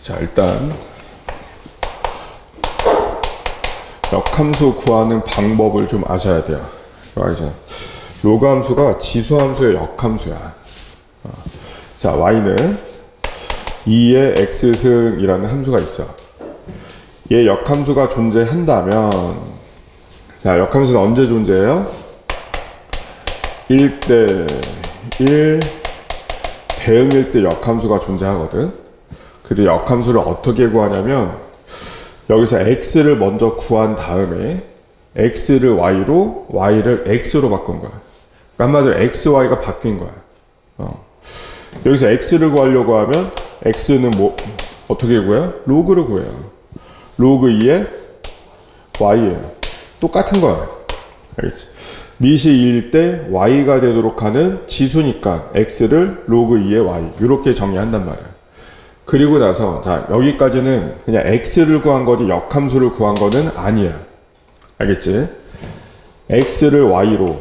자, 일단 역함수 구하는 방법을 좀 아셔야 돼요. 알죠? 로그 함수가 지수 함수의 역함수야. 자, y는 2의 x승이라는 함수가 있어. 얘 역함수가 존재한다면, 자, 역함수는 언제 존재해요? 1대 1 대응일 때 역함수가 존재하거든. 근데 역함수를 어떻게 구하냐면, 여기서 x를 먼저 구한 다음에 x를 y로, y를 x로 바꾼 거야. 그러니까 한마디로 x, y가 바뀐 거야. 여기서 x를 구하려고 하면 x는 뭐 어떻게 구해요? 로그를 구해요. 로그 2에 y예요. 똑같은 거야. 알겠지? 미시 2일 때 y가 되도록 하는 지수니까 x를 로그 2에 y 이렇게 정리한단 말이야. 그리고 나서 자, 여기까지는 그냥 x를 구한 거지 역함수를 구한 거는 아니야. 알겠지? x를 y로,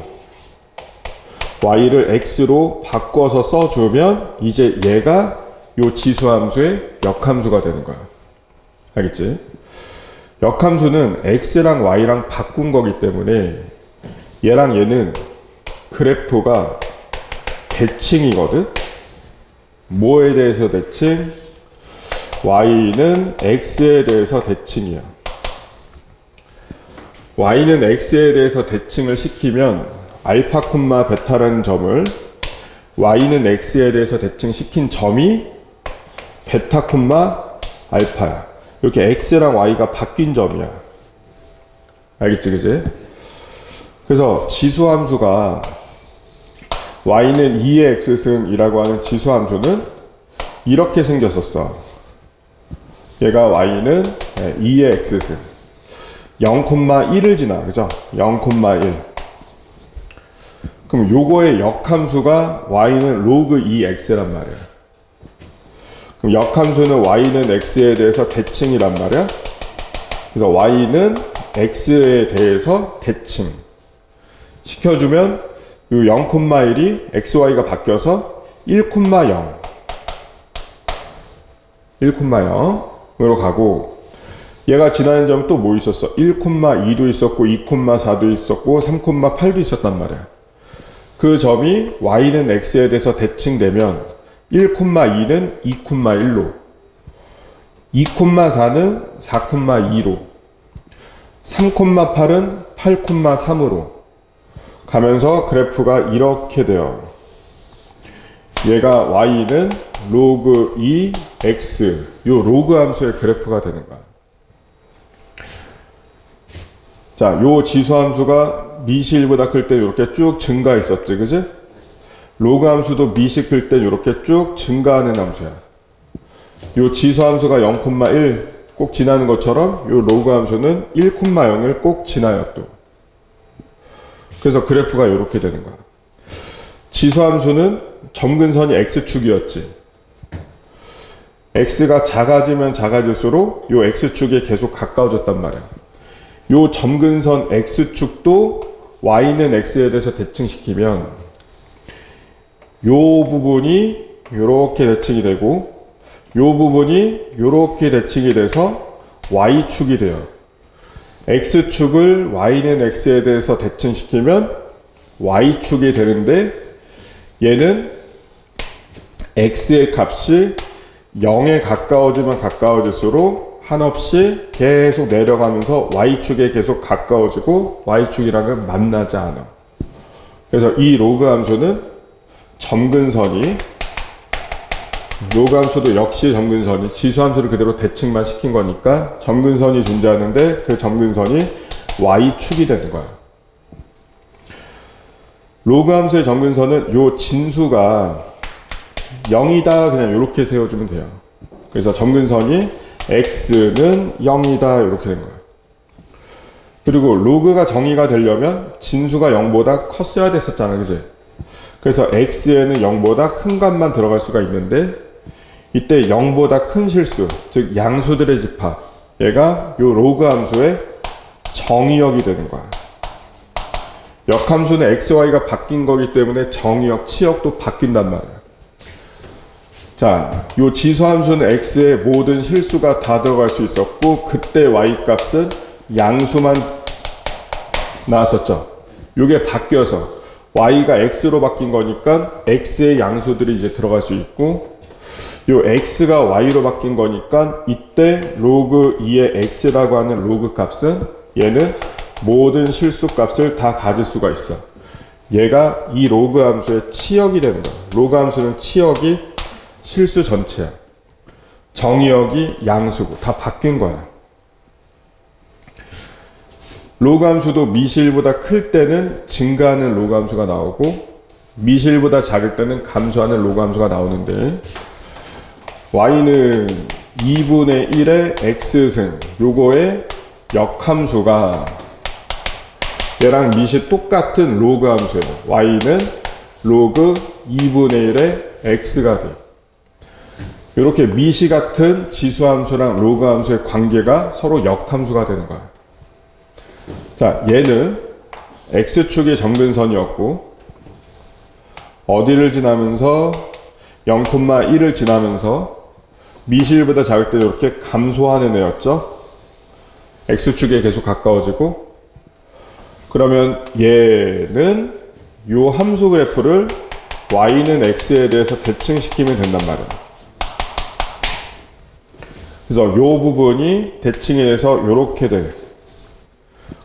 y를 x로 바꿔서 써주면 이제 얘가 요 지수함수의 역함수가 되는 거야. 알겠지? 역함수는 x랑 y랑 바꾼 거기 때문에 얘랑 얘는 그래프가 대칭이거든? 뭐에 대해서 대칭? y는 x에 대해서 대칭이야. y는 x에 대해서 대칭을 시키면 알파, 베타라는 점을 y는 x에 대해서 대칭시킨 점이 베타, 알파야. 이렇게 x랑 y가 바뀐 점이야. 알겠지, 그지? 그래서 지수함수가 y는 2의 x승이라고 하는 지수함수는 이렇게 생겼었어. 얘가 y는 2의 x승 0,1을 지나, 그죠? 0,1. 그럼 요거의 역함수가 y는 로그 2x란 말이야. 그럼 역함수는 y는 x에 대해서 대칭이란 말이야. 그래서 y는 x에 대해서 대칭 시켜주면 요 0,1이 xy가 바뀌어서 1,0 1,0으로 가고, 얘가 지나는 점 또 뭐 있었어? 1,2도 있었고 2,4도 있었고 3,8도 있었단 말이야. 그 점이 y는 x에 대해서 대칭되면 1,2는 2,1로, 2,4는 4,2로, 3,8은 8,3으로 가면서 그래프가 이렇게 돼요. 얘가 y는 로그 2x, 요 로그 함수의 그래프가 되는 거야. 자, 요 지수 함수가 미시 1보다 클 때 이렇게 쭉 증가했었지, 그지? 로그 함수도 미시 클 때 이렇게 쭉 증가하는 함수야. 요 지수 함수가 0,1 꼭 지나는 것처럼 요 로그 함수는 1,0을 꼭 지나요, 또. 그래서 그래프가 이렇게 되는 거야. 지수 함수는 점근선이 x축이었지. x가 작아지면 작아질수록 요 x축에 계속 가까워졌단 말이야. 요 점근선 x축도 y는 x에 대해서 대칭시키면 요 부분이 요렇게 대칭이 되고 요 부분이 요렇게 대칭이 돼서 y축이 돼요. x축을 y는 x에 대해서 대칭시키면 y축이 되는데, 얘는 x의 값이 0에 가까워지면 가까워질수록 한없이 계속 내려가면서 y축에 계속 가까워지고 y축이랑은 만나지 않아. 그래서 이 로그 함수는 점근선이, 로그 함수도 역시 점근선이, 지수 함수를 그대로 대칭만 시킨 거니까 점근선이 존재하는데 그 점근선이 y축이 되는 거야. 로그 함수의 점근선은 요 진수가 0이다 그냥 이렇게 세워주면 돼요. 그래서 점근선이 x는 0이다 이렇게 된 거예요. 그리고 로그가 정의가 되려면 진수가 0보다 컸어야 됐었잖아, 그지? 그래서 x에는 0보다 큰 값만 들어갈 수가 있는데, 이때 0보다 큰 실수, 즉 양수들의 집합, 얘가 요 로그 함수의 정의역이 되는 거야. 역함수는 x, y가 바뀐 거기 때문에 정의역, 치역도 바뀐단 말이야. 자, 요 지수함수는 x의 모든 실수가 다 들어갈 수 있었고 그때 y 값은 양수만 나왔었죠. 요게 바뀌어서 y가 x로 바뀐 거니까 x의 양수들이 이제 들어갈 수 있고 요 x가 y로 바뀐 거니까 이때 로그 2의 x라고 하는 로그 값은 얘는 모든 실수 값을 다 가질 수가 있어. 얘가 이 로그 함수의 치역이 되는 거야. 로그 함수는 치역이 실수 전체야. 정의역이 양수고 다 바뀐 거야. 로그 함수도 미실보다 클 때는 증가하는 로그 함수가 나오고 미실보다 작을 때는 감소하는 로그 함수가 나오는데 y는 2분의 1의 x승 요거의 역함수가 얘랑 미시 똑같은 로그 함수예요. y는 로그 2분의 1의 x가 돼. 이렇게 미시 같은 지수함수랑 로그 함수의 관계가 서로 역함수가 되는 거야. 자, 얘는 x축이 점근선이었고 어디를 지나면서 0,1을 지나면서 미실보다 작을 때 이렇게 감소하는 애였죠. x축에 계속 가까워지고 그러면 얘는 요 함수 그래프를 y는 x에 대해서 대칭시키면 된단 말이야. 그래서 요 부분이 대칭이 돼서 요렇게 돼.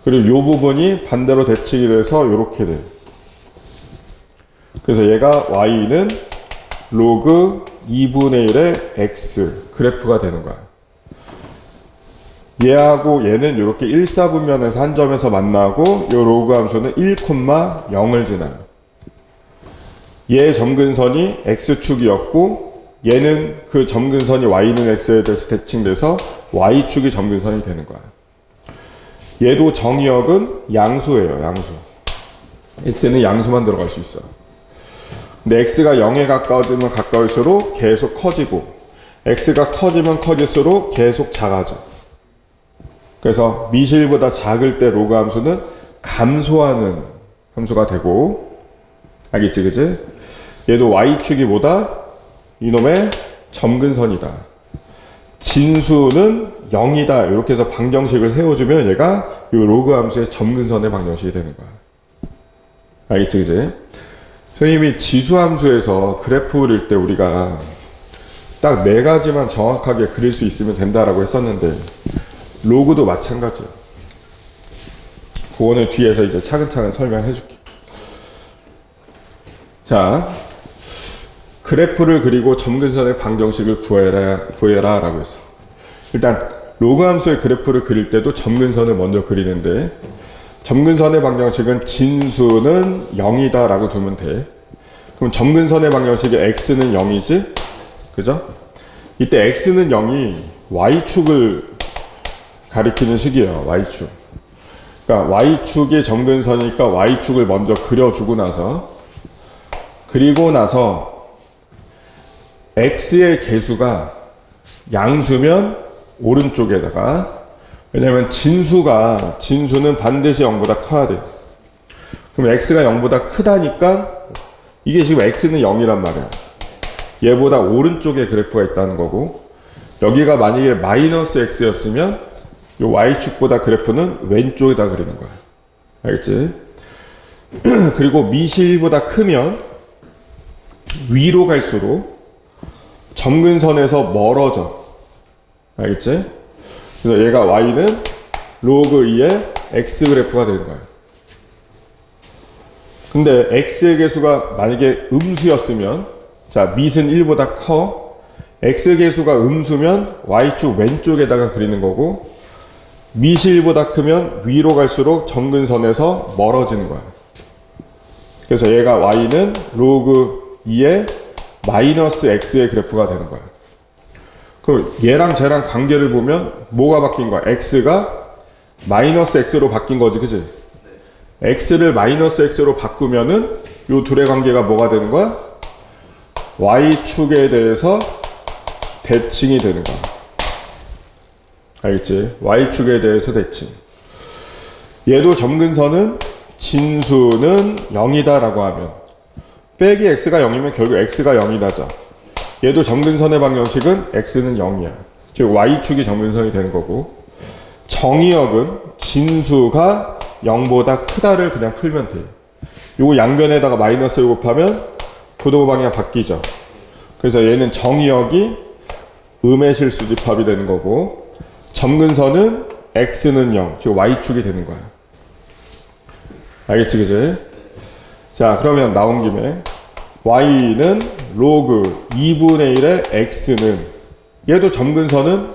그리고 요 부분이 반대로 대칭이 돼서 요렇게 돼. 그래서 얘가 y는 로그 2분의 1의 x 그래프가 되는 거야. 얘하고 얘는 이렇게 1사분면에서 한 점에서 만나고 요 로그 함수는 1,0을 지나요. 얘 점근선이 x축이었고 얘는 그 점근선이 y는 x에 대해서 대칭돼서 y축이 점근선이 되는 거야. 얘도 정의역은 양수예요. 양수. x는 양수만 들어갈 수 있어. 근데 x가 0에 가까워지면 가까울수록 계속 커지고 x가 커지면 커질수록 계속 작아져. 그래서 미실보다 작을 때 로그 함수는 감소하는 함수가 되고 알겠지 그지? 얘도 y축이 뭐다? 이놈의 점근선이다. 진수는 0이다. 이렇게 해서 방정식을 세워주면 얘가 이 로그 함수의 점근선의 방정식이 되는 거야. 알겠지 그지? 선생님이 지수함수에서 그래프 그릴 때 우리가 딱 4가지만 정확하게 그릴 수 있으면 된다라고 했었는데 로그도 마찬가지야. 그거는 뒤에서 이제 차근차근 설명해 줄게. 자, 그래프를 그리고 점근선의 방정식을 구해라 라고 했어. 일단 로그 함수의 그래프를 그릴 때도 점근선을 먼저 그리는데 점근선의 방정식은 진수는 0이다 라고 두면 돼. 그럼 점근선의 방정식에 x는 0이지? 그죠? 이때 x는 0이 y축을 가리키는 식이에요. y축. 그러니까 y축이 점근선이니까 y축을 먼저 그려주고 나서 그리고 나서 x의 개수가 양수면 오른쪽에다가 왜냐면 진수는 반드시 0보다 커야 돼. 그럼 x가 0보다 크다니까 이게 지금 x는 0이란 말이야. 얘보다 오른쪽에 그래프가 있다는 거고 여기가 만약에 마이너스 x였으면 요 y축보다 그래프는 왼쪽에다 그리는 거야. 알겠지? 그리고 미실보다 크면 위로 갈수록 점근선에서 멀어져. 알겠지? 그래서 얘가 y는 로그 2의 x 그래프가 되는 거야. 근데 x의 개수가 만약에 음수였으면 자, 밑은 1보다 커. x 개수가 음수면 y축 왼쪽에다가 그리는 거고 밑이 1보다 크면 위로 갈수록 점근선에서 멀어지는 거야. 그래서 얘가 y는 로그 2의 마이너스 x의 그래프가 되는 거야. 그럼 얘랑 쟤랑 관계를 보면 뭐가 바뀐 거야? x가 마이너스 x로 바뀐 거지, 그지? x를 마이너스 x로 바꾸면은 요 둘의 관계가 뭐가 되는 거야? y축에 대해서 대칭이 되는 거야. 알겠지? y축에 대해서 대칭. 얘도 점근선은 진수는 0이다 라고 하면 빼기 x가 0이면 결국 x가 0이다죠. 얘도 점근선의 방정식은 x는 0이야. 즉 y축이 점근선이 되는 거고, 정의역은 진수가 0보다 크다를 그냥 풀면 돼. 요거 양변에다가 마이너스 곱하면 부등호 방향 바뀌죠. 그래서 얘는 정의역이 음의 실수집합이 되는 거고, 점근선은 x는 0, 즉 y축이 되는 거야. 알겠지, 그지? 자, 그러면 나온 김에 y는 로그 2분의 1의 x는, 얘도 점근선은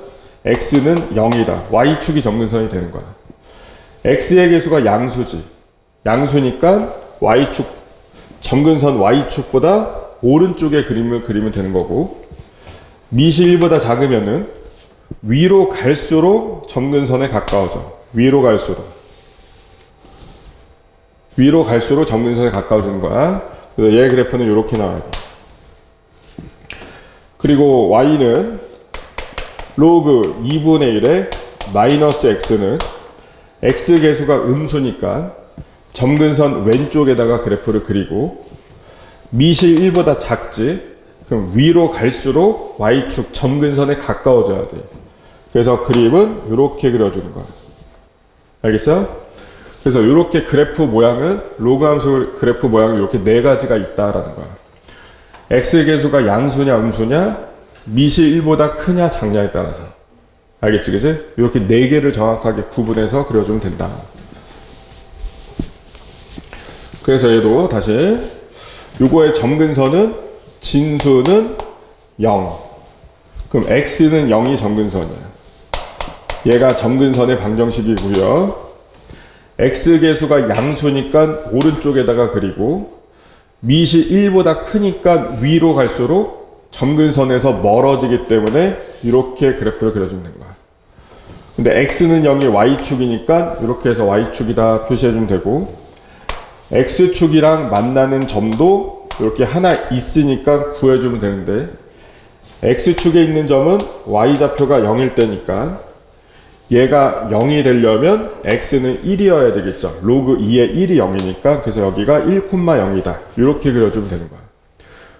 x는 0이다. y축이 점근선이 되는 거야. x의 개수가 양수지. 양수니까 y축, 점근선 y축보다 오른쪽에 그림을 그리면 되는 거고, 미시 1보다 작으면은 위로 갈수록 점근선에 가까워져. 위로 갈수록 점근선에 가까워지는 거야. 그래서 얘 그래프는 이렇게 나와야 돼. 그리고 y는 로그 2분의 1의 마이너스 x는 x 개수가 음수니까 점근선 왼쪽에다가 그래프를 그리고, 미시 1보다 작지? 그럼 위로 갈수록 y축 점근선에 가까워져야 돼. 그래서 그림은 이렇게 그려주는 거야. 알겠어? 그래서 이렇게 그래프 모양은, 로그 함수 그래프 모양은 이렇게 네 가지가 있다라는 거야. x 개수가 양수냐 음수냐, 미시 1보다 크냐 작냐에 따라서. 알겠지, 그지? 이렇게 네 개를 정확하게 구분해서 그려주면 된다. 그래서 얘도 다시, 요거의 점근선은 진수는 0. 그럼 x는 0이 점근선이야. 얘가 점근선의 방정식이고요. x 개수가 양수니까 오른쪽에다가 그리고, 미시 1보다 크니까 위로 갈수록 점근선에서 멀어지기 때문에 이렇게 그래프를 그려주면 되는 거야. 근데 x는 0이 y축이니까 이렇게 해서 y축이다 표시해주면 되고, x축이랑 만나는 점도 이렇게 하나 있으니까 구해주면 되는데, x축에 있는 점은 y좌표가 0일 때니까 얘가 0이 되려면 x는 1이어야 되겠죠. 로그 2의 1이 0이니까, 그래서 여기가 1,0이다. 이렇게 그려주면 되는 거야.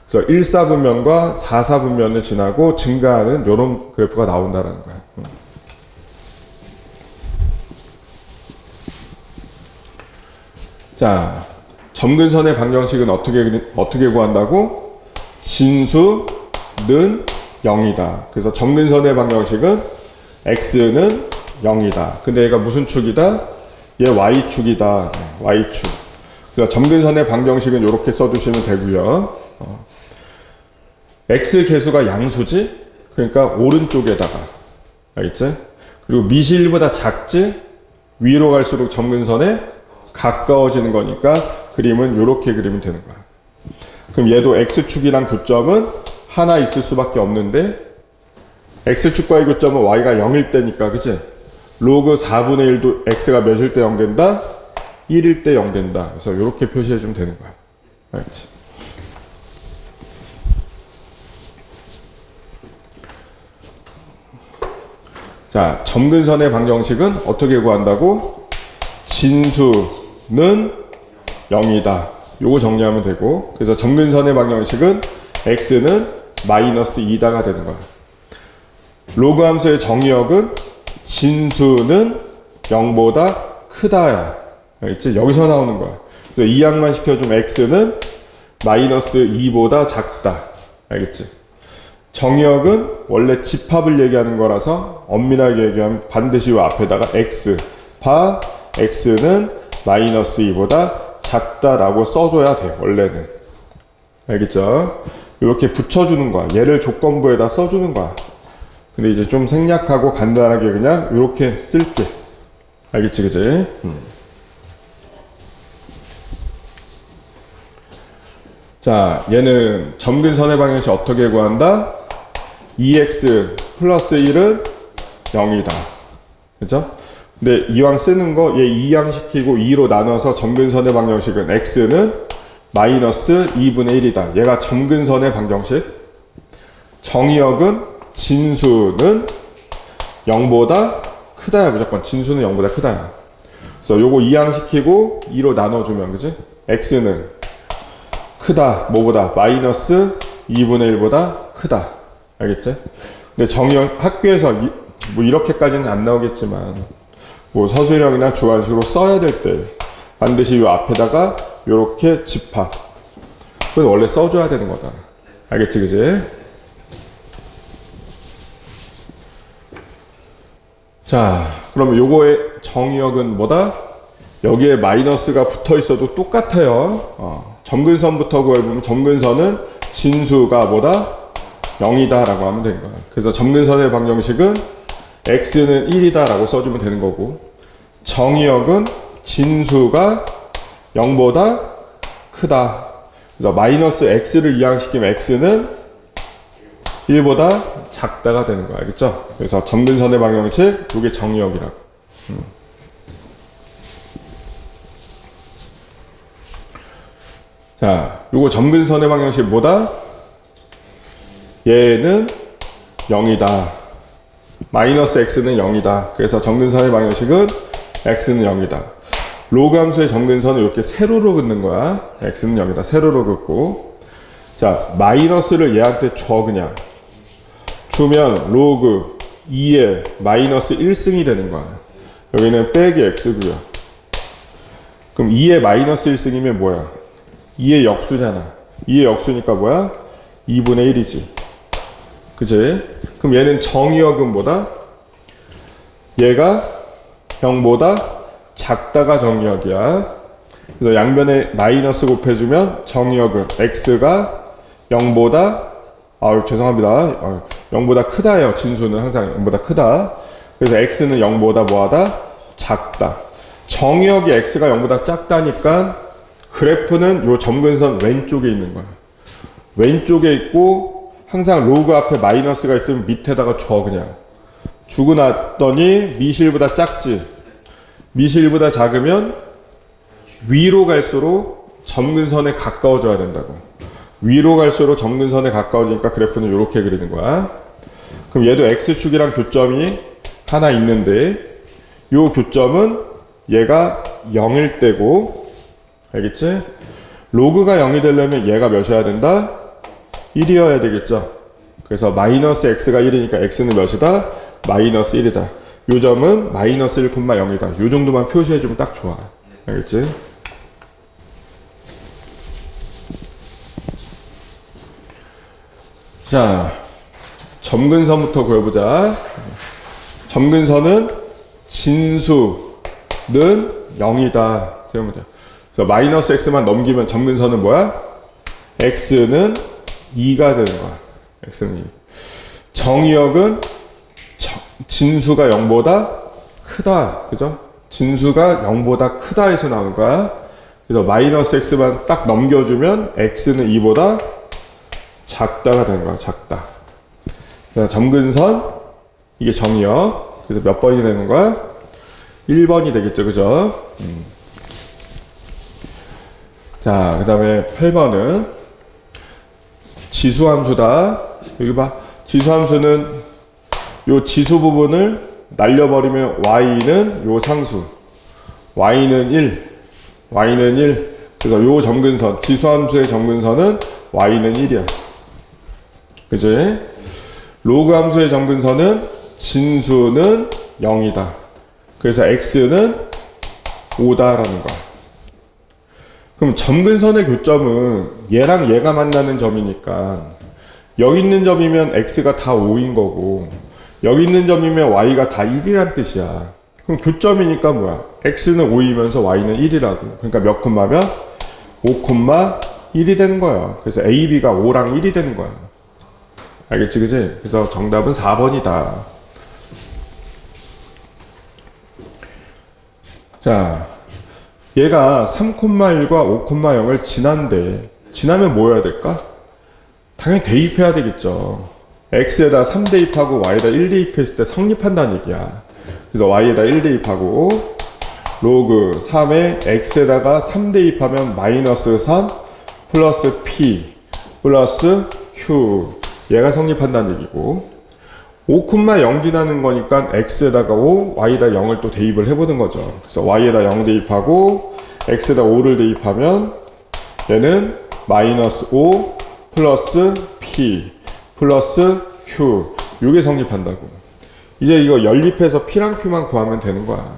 그래서 1사분면과 4사분면을 지나고 증가하는 이런 그래프가 나온다는 거야. 자, 점근선의 방정식은 어떻게 구한다고? 진수는 0이다. 그래서 점근선의 방정식은 x는 0이다. 근데 얘가 무슨 축이다? 얘 y축이다. y축. 그래서 점근선의 방정식은 이렇게 써주시면 되고요. x 개수가 양수지? 그러니까 오른쪽에다가. 알겠지? 그리고 미시 1보다 작지? 위로 갈수록 점근선에 가까워지는 거니까 그림은 이렇게 그리면 되는 거야. 그럼 얘도 x축이랑 교점은 하나 있을 수밖에 없는데, x축과의 교점은 y가 0일 때니까, 그치? 로그 4분의 1도 x가 몇일 때 0 된다? 1일 때 0 된다. 그래서 이렇게 표시해주면 되는 거야. 알겠지? 자, 점근선의 방정식은 어떻게 구한다고? 진수는 0이다. 요거 정리하면 되고, 그래서 점근선의 방정식은 x는 마이너스 2다가 되는 거야. 로그 함수의 정의역은 진수는 0보다 크다야. 알겠지? 여기서 나오는 거야. 그래서 이 양만 시켜주면 x는 마이너스 2보다 작다. 알겠지? 정의역은 원래 집합을 얘기하는 거라서 엄밀하게 얘기하면 반드시 이 앞에다가 x, 바 x는 마이너스 2보다 작다라고 써줘야 돼, 원래는. 알겠죠? 이렇게 붙여주는 거야. 얘를 조건부에다 써주는 거야. 근데 이제 좀 생략하고 간단하게 그냥 이렇게 쓸게. 알겠지, 그지? 자, 얘는 점근선의 방정식 어떻게 구한다? 2x 플러스 1은 0이다. 그죠? 근데 이왕 쓰는 거 얘 2양 시키고 2로 나눠서 점근선의 방정식은 x는 마이너스 2분의 1이다. 얘가 점근선의 방정식. 정의역은 진수는 0보다 크다야. 무조건 진수는 0보다 크다야. 그래서 요거 2양 시키고 2로 나눠주면, 그지? x는 크다. 뭐보다? 마이너스 2분의 1보다 크다. 알겠지? 근데 정의역 학교에서 뭐 이렇게까지는 안 나오겠지만 뭐 서술형이나 주관식으로 써야 될 때 반드시 이 앞에다가 이렇게 집합. 그건 원래 써줘야 되는 거다. 알겠지, 그지? 자, 그러면 요거의 정의역은 뭐다? 여기에 마이너스가 붙어 있어도 똑같아요. 점근선부터 구해보면 점근선은 진수가 뭐다? 0이다 라고 하면 되는 거야. 그래서 점근선의 방정식은 x는 1이다 라고 써주면 되는 거고, 정의역은 진수가 0보다 크다. 그래서 마이너스 x를 이항시키면 x는 1보다 작다가 되는 거야. 알겠죠? 그래서 점근선의 방정식, 이게 정의역이라고. 자, 요거 점근선의 방정식 뭐다? 얘는 0이다. 마이너스 x는 0이다. 그래서 점근선의 방정식은 x는 0이다. 로그 함수의 점근선을 이렇게 세로로 긋는 거야. x는 0이다. 세로로 긋고. 자, 마이너스를 얘한테 줘, 그냥. 주면 로그 2에 마이너스 1승이 되는 거야. 여기는 빼기 x고요. 그럼 2에 마이너스 1승이면 뭐야? 2의 역수잖아. 2의 역수니까 뭐야? 2분의 1이지. 그치? 그럼 얘는 정의역은 뭐다? 얘가 0보다 작다가 정의역이야. 그래서 양변에 마이너스 곱해주면 정의역은 x가 0보다 죄송합니다. 0보다 크다예요. 진수는 항상 0보다 크다. 그래서 x는 0보다 뭐하다? 작다. 정의역이 x가 0보다 작다니까 그래프는 요 점근선 왼쪽에 있는 거야. 왼쪽에 있고 항상 로그 앞에 마이너스가 있으면 밑에다가 줘 그냥. 주고 났더니 미실보다 작지. 미실보다 작으면 위로 갈수록 점근선에 가까워져야 된다고. 위로 갈수록 점근선에 가까워지니까 그래프는 이렇게 그리는 거야. 그럼 얘도 x축이랑 교점이 하나 있는데 요 교점은 얘가 0일 때고, 알겠지? 로그가 0이 되려면 얘가 몇이어야 된다? 1이어야 되겠죠? 그래서 마이너스 x가 1이니까 x는 몇이다? 마이너스 1이다. 요 점은 마이너스 1,0이다. 요 정도만 표시해주면 딱 좋아. 알겠지? 자, 점근선부터 구해보자. 점근선은 진수는 0이다. 세우면 돼. 그래서 마이너스 x만 넘기면 점근선은 뭐야? x는 2가 되는 거야. x는 2. 정의역은 진수가 0보다 크다. 그죠? 진수가 0보다 크다 해서 나오는 거야. 그래서 마이너스 x만 딱 넘겨주면 x는 2보다 작다가 되는 거야. 작다. 그래서 점근선, 이게 정의역. 그래서 몇 번이 되는 거야? 1번이 되겠죠. 그죠? 자, 그 다음에 8번은 지수함수다. 여기 봐. 지수함수는 요 지수 부분을 날려버리면 y는 요 상수. y는 1. y는 1. 그래서 요 점근선, 지수함수의 점근선은 y는 1이야. 그지? 로그 함수의 점근선은 진수는 0이다. 그래서 x는 5다라는 거야. 그럼 점근선의 교점은 얘랑 얘가 만나는 점이니까 여기 있는 점이면 x가 다 5인 거고 여기 있는 점이면 y가 다 1이란 뜻이야. 그럼 교점이니까 뭐야? x는 5이면서 y는 1이라고. 그러니까 몇 콤마면? 5,1이 되는 거야. 그래서 a, b가 5랑 1이 되는 거야. 알겠지, 그지? 그래서 정답은 4번이다. 자, 얘가 3,1과 5,0을 지난데, 지나면 뭐 해야 될까? 당연히 대입해야 되겠죠. x에다 3 대입하고 y에다 1 대입했을 때 성립한다는 얘기야. 그래서 y에다 1 대입하고, 로그 3에 x에다가 3 대입하면 마이너스 3 플러스 p 플러스 q. 얘가 성립한다는 얘기고, 5,0 지나는 거니까 x에다가 5, y에다 0을 또 대입을 해보는 거죠. 그래서 y에다 0 대입하고 x에다 5를 대입하면 얘는 마이너스 5 플러스 p 플러스 q. 요게 성립한다고. 이제 이거 연립해서 p랑 q만 구하면 되는 거야.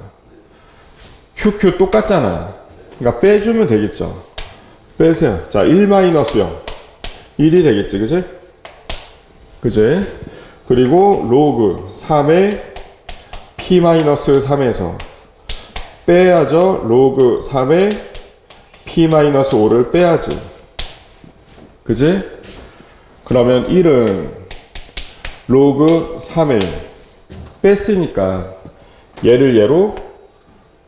q 똑같잖아. 그러니까 빼주면 되겠죠. 빼세요. 자, 1 마이너스 0. 1이 되겠지, 그지? 그지? 그리고 로그 3의 p 마이너스 3에서 빼야죠. 로그 3의 p 마이너스 5를 빼야지. 그지? 그러면 1은 로그 3에 뺐으니까 얘를 얘로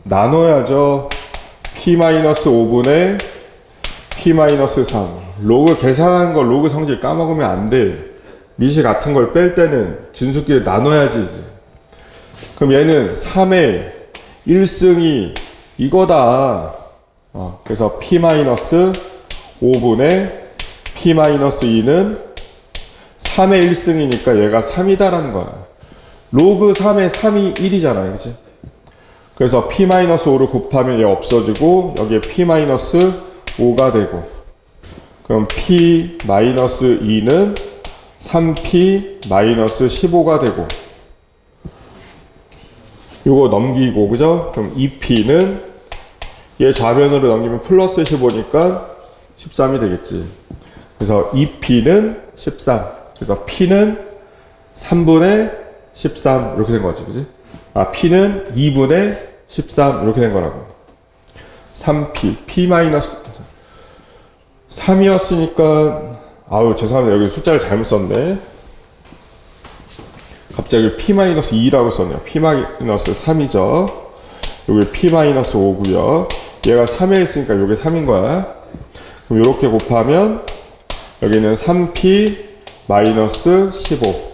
나눠야죠. p 마이너스 5분의 p 마이너스 3. 로그 계산한 거 로그 성질 까먹으면 안 돼. 미시 같은 걸 뺄 때는 진수끼리 나눠야지. 그럼 얘는 3의 1승이 이거다. 그래서 p 마이너스 5분의 p 마이너스 2는 3의 1승이니까 얘가 3이다라는 거야. 로그 3의 3이 1이잖아, 그치? 그래서 p 마이너스 5를 곱하면 얘 없어지고 여기에 p 마이너스 5가 되고, 그럼 p 마이너스 2는 3p 마이너스 15가 되고, 요거 넘기고, 그죠? 그럼 2p는 얘 좌변으로 넘기면 플러스 15니까 13이 되겠지. 그래서 2p는 13. 그래서 p는 3분의 13 이렇게 된 거지, 그지? p는 2분의 13 이렇게 된 거라고. 3p, p 마이너스 3이었으니까, 아우 죄송합니다. 여기 숫자를 잘못 썼네. 갑자기 p 마이너스 2라고 썼네요. p 마이너스 3이죠. 여기 p 마이너스 5고요. 얘가 3에 있으니까 요게 3인 거야. 그럼 이렇게 곱하면 여기는 3p 마이너스 15.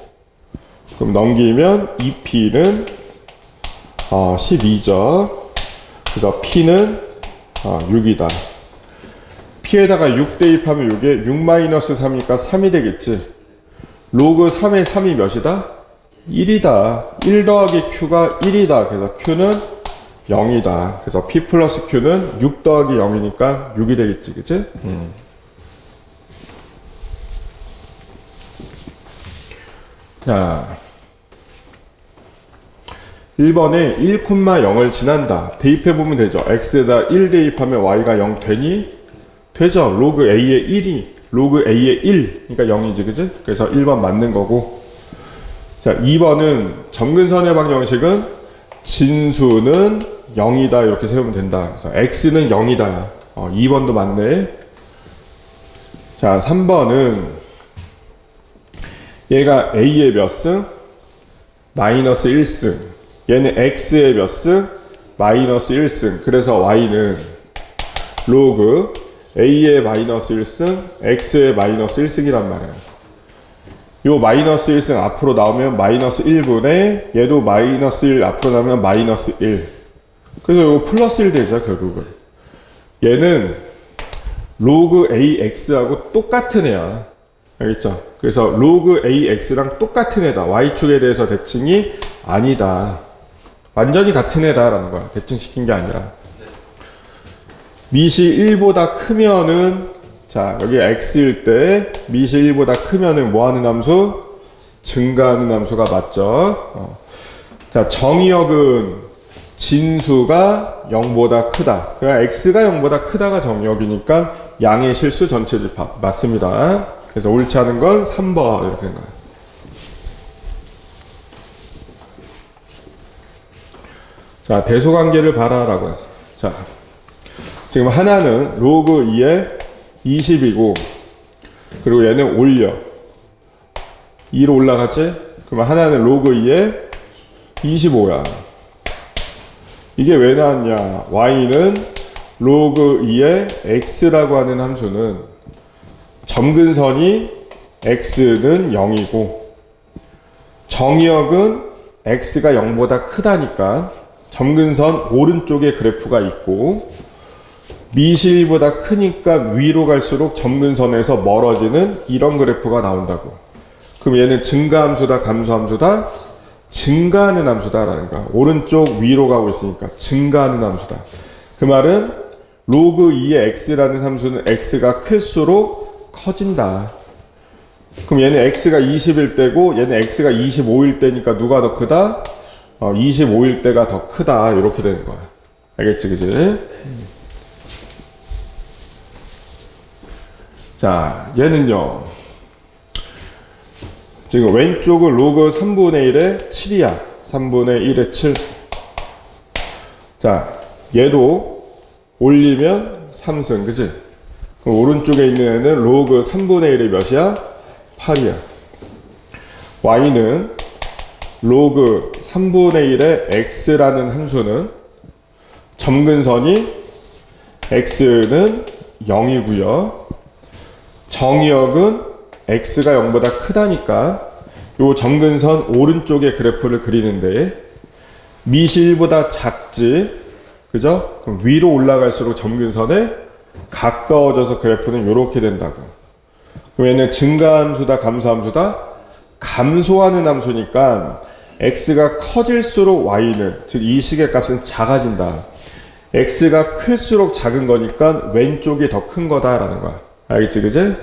그럼 넘기면 2p는 12죠. 그래서 p는 6이다. p에다가 6 대입하면 이게 6 마이너스 3이니까 3이 되겠지. 로그 3의 3이 몇이다? 1이다. 1 더하기 q가 1이다. 그래서 q는 0이다. 그래서 p 플러스 q는 6 더하기 0이니까 6이 되겠지, 그치? 자, 1번에 1,0을 지난다. 대입해보면 되죠. x에다 1 대입하면 y가 0 되니? 되죠. 로그 a의 1이 로그 a의 1, 그러니까 0이지, 그지? 그래서 1번 맞는 거고. 자, 2번은 점근선의 방정식은 진수는 0이다 이렇게 세우면 된다. 그래서 x는 0이다. 2번도 맞네. 자, 3번은 얘가 a의 몇 승? 마이너스 1승. 얘는 x의 몇 승? 마이너스 1승. 그래서 y는 로그 a의 마이너스 1승, x의 마이너스 1승이란 말이야. 요 마이너스 1승 앞으로 나오면 마이너스 1분의 얘도 마이너스 1 앞으로 나오면 마이너스 1. 그래서 요거 플러스 1 되죠, 결국은. 얘는 로그 ax하고 똑같은 애야. 알겠죠? 그래서 로그 ax랑 똑같은 애다. y축에 대해서 대칭이 아니다. 완전히 같은 애다라는 거야. 대칭시킨 게 아니라. 미시 1보다 크면은, 자, 여기 x일 때 미시 1보다 크면은 뭐 하는 함수? 증가하는 함수가 맞죠. 자, 정의역은 진수가 0보다 크다. 그러니까 x가 0보다 크다가 정의역이니까 양의 실수 전체 집합 맞습니다. 그래서 옳지 않은 건 3번 이렇게 된 거예요. 자, 대소관계를 봐라라고 했어. 자, 지금 하나는 로그 2에 20이고, 그리고 얘는 올려. 2로 올라갔지? 그러면 하나는 로그 2에 25야. 이게 왜 나왔냐? y는 로그 2에 x라고 하는 함수는 점근선이 x는 0이고, 정의역은 x가 0보다 크다니까 점근선 오른쪽에 그래프가 있고, 미실보다 크니까 위로 갈수록 점근선에서 멀어지는 이런 그래프가 나온다고. 그럼 얘는 증가함수다, 감소함수다? 증가하는 함수다라는 거야. 오른쪽 위로 가고 있으니까 증가하는 함수다. 그 말은 로그 2의 x라는 함수는 x가 클수록 커진다. 그럼 얘는 x가 20일 때고 얘는 x가 25일 때니까 누가 더 크다? 25일 때가 더 크다. 이렇게 되는 거야. 알겠지, 그지? 자, 얘는요. 지금 왼쪽은 로그 3분의 1에 7이야. 3분의 1에 7. 자, 얘도 올리면 3승, 그지? 그럼 오른쪽에 있는 애는 로그 3분의 1이 몇이야? 8이야. y는 로그 3분의 1의 x라는 함수는 점근선이 x는 0이고요. 정의역은 x가 0보다 크다니까 요 점근선 오른쪽에 그래프를 그리는데 밑이 1보다 작지, 그죠? 그럼 위로 올라갈수록 점근선에 가까워져서 그래프는 이렇게 된다고. 그럼 얘는 증가함수다, 감소함수다? 감소하는 함수니까 x가 커질수록 y는, 즉 이 식의 값은 작아진다. x가 클수록 작은 거니까 왼쪽이 더 큰 거다라는 거야. 알겠지, 그지?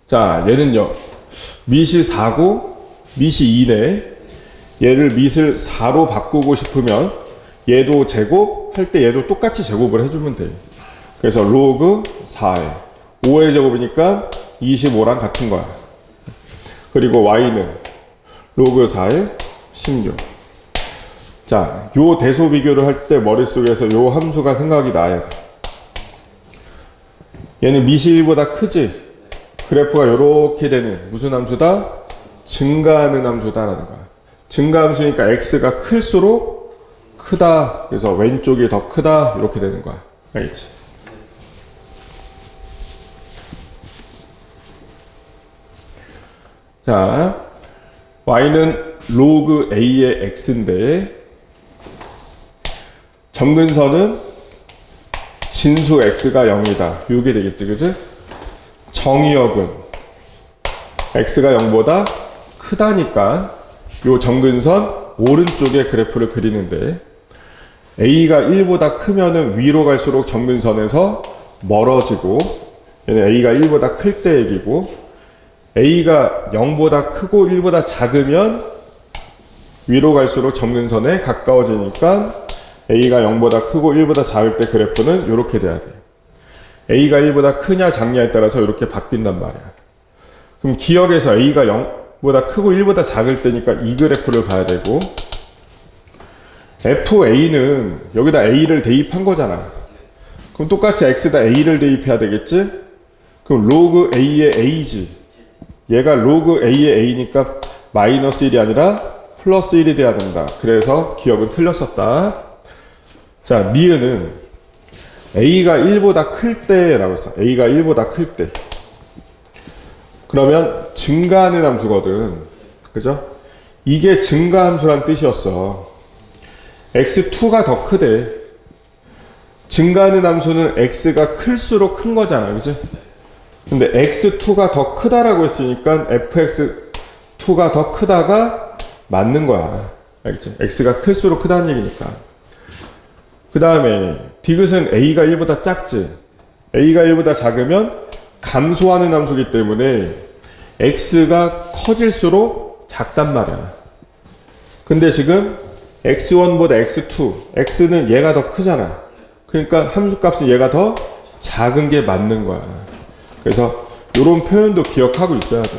자, 얘는요. 밑이 4고 밑이 2네. 얘를 밑을 4로 바꾸고 싶으면 얘도 제곱 할 때 얘도 똑같이 제곱을 해주면 돼. 그래서 로그 4에 5의 제곱이니까 25랑 같은 거야. 그리고 y는 로그 4에 16. 자, 요 대소 비교를 할 때 머릿속에서 요 함수가 생각이 나야 돼. 얘는 밑이 1보다 크지? 그래프가 요렇게 되는 무슨 함수다? 증가하는 함수다라는 거야. 증가함수니까 x가 클수록 크다. 그래서 왼쪽이 더 크다. 이렇게 되는 거야. 알겠지? 자, y는 로그 a의 x인데 점근선은 진수 x가 0이다. 이게 되겠지, 그지? 정의역은 x가 0보다 크다니까 요 점근선 오른쪽에 그래프를 그리는데 a가 1보다 크면은 위로 갈수록 점근선에서 멀어지고 얘는 a가 1보다 클 때 얘기고 a가 0보다 크고 1보다 작으면 위로 갈수록 점근선에 가까워지니까 a가 0보다 크고 1보다 작을 때 그래프는 이렇게 돼야 돼. a가 1보다 크냐 작냐에 따라서 이렇게 바뀐단 말이야. 그럼 기억에서 a가 0보다 크고 1보다 작을 때니까 이 그래프를 봐야 되고 fa는 여기다 a를 대입한 거잖아. 그럼 똑같이 x에다 a를 대입해야 되겠지? 그럼 로그 a의 a지. 얘가 로그 a의 a니까 마이너스 1이 아니라 플러스 1이 돼야 된다. 그래서 기억은 틀렸었다. 자, 니은은 a가 1보다 클 때라고 했어. a가 1보다 클 때. 그러면 증가하는 함수거든. 그죠? 이게 증가함수란 뜻이었어. x2가 더 크대. 증가하는 함수는 x가 클수록 큰 거잖아. 그지? 근데 x2가 더 크다라고 했으니까 fx2가 더 크다가 맞는 거야. 알겠지? x가 클수록 크다는 얘기니까. 그 다음에 디귿은 a가 1보다 작지. a가 1보다 작으면 감소하는 함수기 때문에 x가 커질수록 작단 말이야. 근데 지금 x1보다 x2, x는 얘가 더 크잖아. 그러니까 함수값은 얘가 더 작은 게 맞는 거야. 그래서 이런 표현도 기억하고 있어야 돼.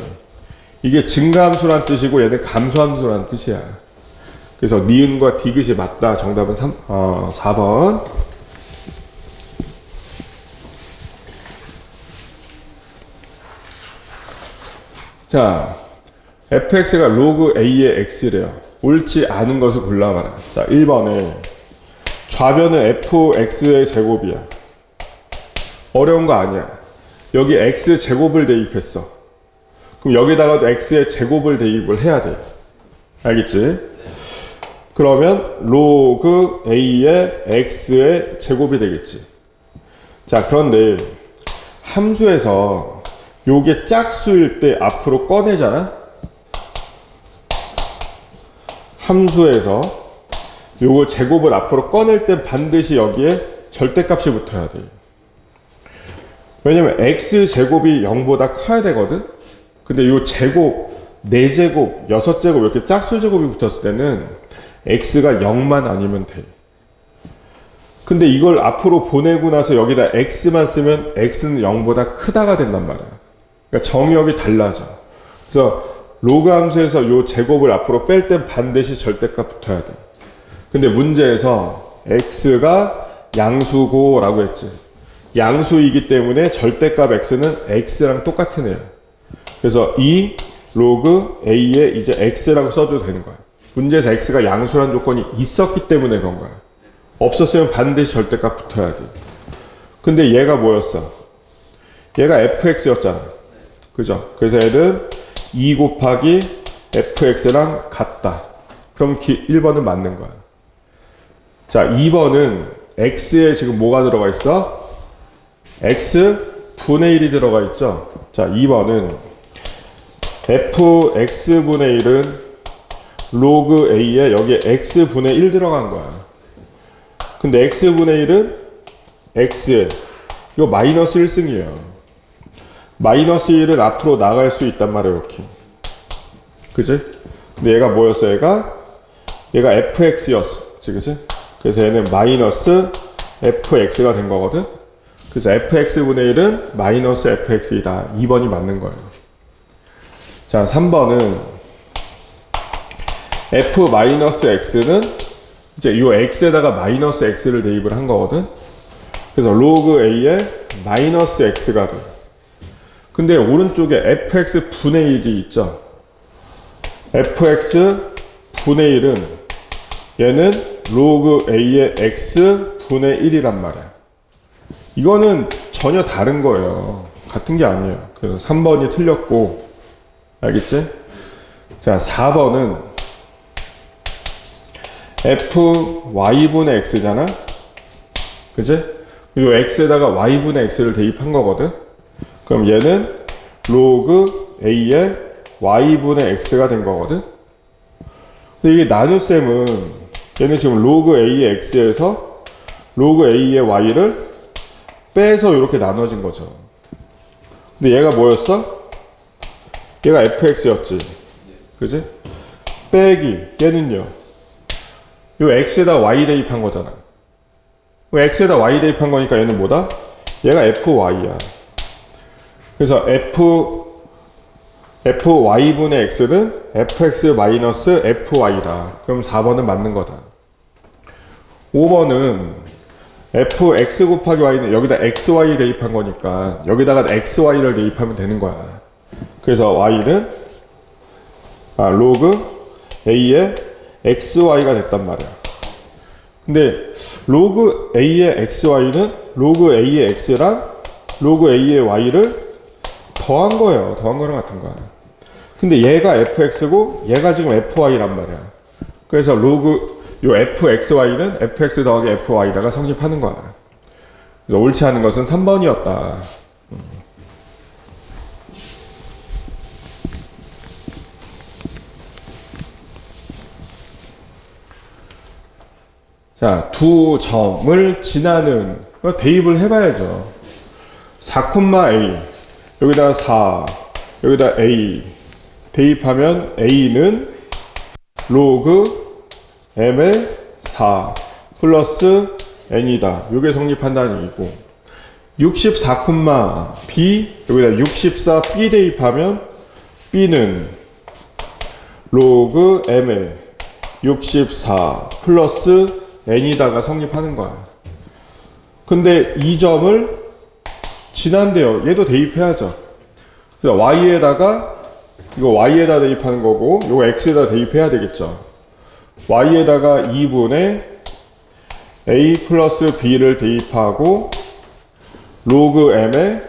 이게 증가함수란 뜻이고 얘는 감소함수란 뜻이야. 그래서 니은과 디귿이 맞다. 정답은 4번. 자, fx가 로그 a의 x래요. 옳지 않은 것을 골라봐라. 자, 1번에 좌변은 fx의 제곱이야. 어려운 거 아니야. 여기 x 제곱을 대입했어. 그럼 여기다가도 x의 제곱을 대입을 해야 돼. 알겠지? 그러면 로그 a의 x의 제곱이 되겠지. 자, 그런데 함수에서 요게 짝수일 때 앞으로 꺼내잖아? 함수에서 요거 제곱을 앞으로 꺼낼 때 반드시 여기에 절대값이 붙어야 돼. 왜냐면 x제곱이 0보다 커야 되거든. 근데 요 제곱 4제곱 6제곱 이렇게 짝수제곱이 붙었을 때는 x가 0만 아니면 돼. 근데 이걸 앞으로 보내고 나서 여기다 x만 쓰면 x는 0보다 크다가 된단 말이야. 그러니까 정의역이 달라져. 그래서 로그 함수에서 요 제곱을 앞으로 뺄 땐 반드시 절대값 붙어야 돼. 근데 문제에서 x가 양수고 라고 했지. 양수이기 때문에 절대값 x는 x랑 똑같은 애야. 그래서 이 로그 a에 이제 x라고 써도 되는 거야. 문제에서 x가 양수란 조건이 있었기 때문에 그런 거야. 없었으면 반드시 절대값 붙어야 돼. 근데 얘가 뭐였어? 얘가 fx였잖아. 그죠? 그래서 얘는 2 곱하기 fx랑 같다. 그럼 1번은 맞는 거야. 자, 2번은 x에 지금 뭐가 들어가 있어? x 분의 1이 들어가 있죠. 자, 2번은 fx분의 1은 로그 a에 여기에 x분의 1 들어간 거야. 근데 x분의 1은 x 이거 마이너스 1승이에요. 마이너스 1은 앞으로 나갈 수 있단 말이에요. 이렇게. 그지? 근데 얘가 뭐였어? 얘가 fx였어. 그지? 그래서 얘는 마이너스 fx가 된 거거든. 그래서 fx분의 1은 마이너스 fx이다. 2번이 맞는 거예요. 자, 3번은 f-x는 이제 요 x에다가 마이너스 x를 대입을 한 거거든. 그래서 로그 a에 마이너스 x가 돼. 근데 오른쪽에 fx 분의 1이 있죠. fx 분의 1은 얘는 로그 a의 x 분의 1이란 말이야. 이거는 전혀 다른 거예요. 같은 게 아니에요. 그래서 3번이 틀렸고, 알겠지? 자, 4번은 fy분의 x잖아? 그치? 요 x에다가 y분의 x를 대입한 거거든? 그럼 얘는 로그 a의 y분의 x가 된 거거든? 근데 이게 나눗셈은 얘는 지금 로그 a의 x에서 로그 a의 y를 빼서 이렇게 나눠진 거죠. 근데 얘가 뭐였어? 얘가 fx였지. 그지? 빼기 얘는요. 요 x에다 y 대입한 거잖아. x에다 y 대입한 거니까 얘는 뭐다? 얘가 fy야. 그래서 fy분의 x는 fx 마이너스 fy다. 그럼 4번은 맞는 거다. 5번은 fx 곱하기 y는 여기다 xy 대입한 거니까 여기다가 xy를 대입하면 되는 거야. 그래서 y는 로그 a의 xy가 됐단 말이야. 근데 로그 a의 xy는 로그 a의 x랑 로그 a의 y를 더한 거예요. 더한 거랑 같은 거야. 근데 얘가 fx고 얘가 지금 fy란 말이야. 그래서 로그 요 fxy는 fx 더하기 fy다가 성립하는 거야. 그래서 옳지 않은 것은 3번이었다. 자, 두 점을 지나는 대입을 해봐야죠. 4,a 여기다가 4 여기다 a 대입하면 a는 로그 m의 4 플러스 n이다. 요게 성립한다는 얘기고 64,b 여기다 64b 대입하면 b는 로그 m의 64 플러스 n이다가 성립하는 거야. 근데 이 점을 지난대요. 얘도 대입해야죠. 그래서 y에다가 이거 y에다 대입하는 거고 이거 x에다 대입해야 되겠죠. y에다가 2분의 a 플러스 b를 대입하고 로그 m에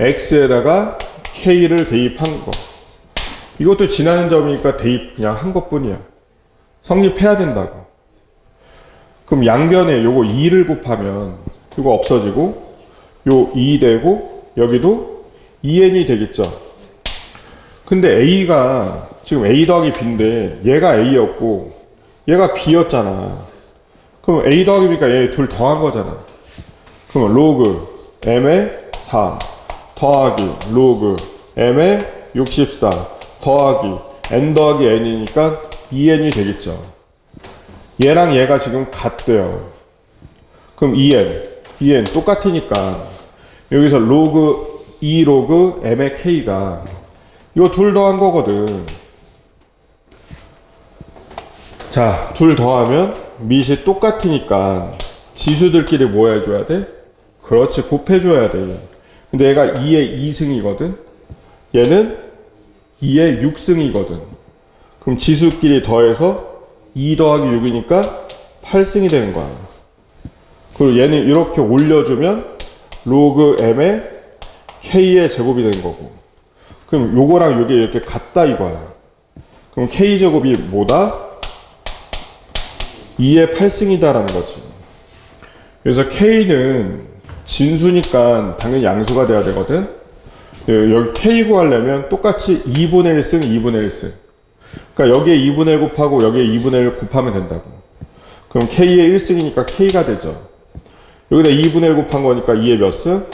x에다가 k를 대입한 거. 이것도 지나는 점이니까 대입 그냥 한 것뿐이야. 성립해야 된다고. 그럼 양변에 요거 2를 곱하면 이거 없어지고 요 2 되고 여기도 2n이 되겠죠. 근데 a가 지금 a 더하기 b인데 얘가 a였고 얘가 b였잖아. 그럼 a 더하기 b니까 얘 둘 더한 거잖아. 그러면 로그 m의 4 더하기 로그 m의 64 더하기 n 더하기 n이니까 2n이 되겠죠. 얘랑 얘가 지금 같대요. 그럼 2n 똑같으니까 여기서 로그 2 로그 m의 k가 이거 둘 더한 거거든. 자, 둘 더하면 밑이 똑같으니까 지수들끼리 뭐 해줘야 돼? 그렇지, 곱해줘야 돼. 근데 얘가 2의 2승이거든. 얘는 2의 6승이거든. 그럼 지수끼리 더해서 2 더하기 6이니까 8승이 되는 거야. 그리고 얘는 이렇게 올려주면 로그 m의 k의 제곱이 되는 거고. 그럼 요거랑 요게 이렇게 같다 이거야. 그럼 k제곱이 뭐다? 2의 8승이다라는 거지. 그래서 k는 진수니까 당연히 양수가 돼야 되거든. 여기 k 구하려면 똑같이 2분의 1승, 2분의 1승. 그러니까 여기에 2분의 1 곱하고 여기에 2분의 1 곱하면 된다고. 그럼 k의 1승이니까 k가 되죠. 여기다 2분의 1 곱한 거니까 2의 몇 승?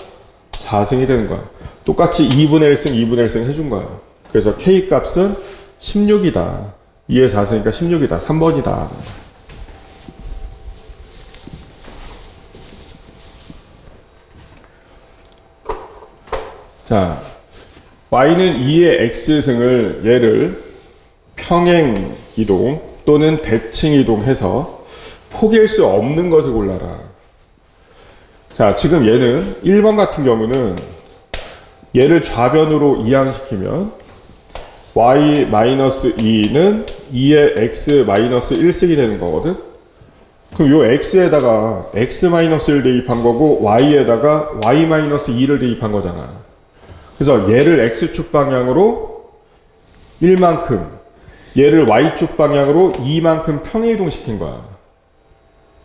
4승이 되는 거야. 똑같이 2분의 1승, 2분의 1승 해준 거야. 그래서 k 값은 16이다. 2의 4승이니까 16이다. 3번이다. 자, y는 2의 x승을 얘를 평행 이동 또는 대칭 이동해서 포기할 수 없는 것을 골라라. 자, 지금 얘는 1번 같은 경우는 얘를 좌변으로 이항시키면 y-2는 2의 x-1승이 되는 거거든. 그럼 요 x에다가 x-1 대입한 거고 y에다가 y-2를 대입한 거잖아. 그래서 얘를 x축 방향으로 1만큼, 얘를 y축 방향으로 2만큼 평행 이동시킨 거야.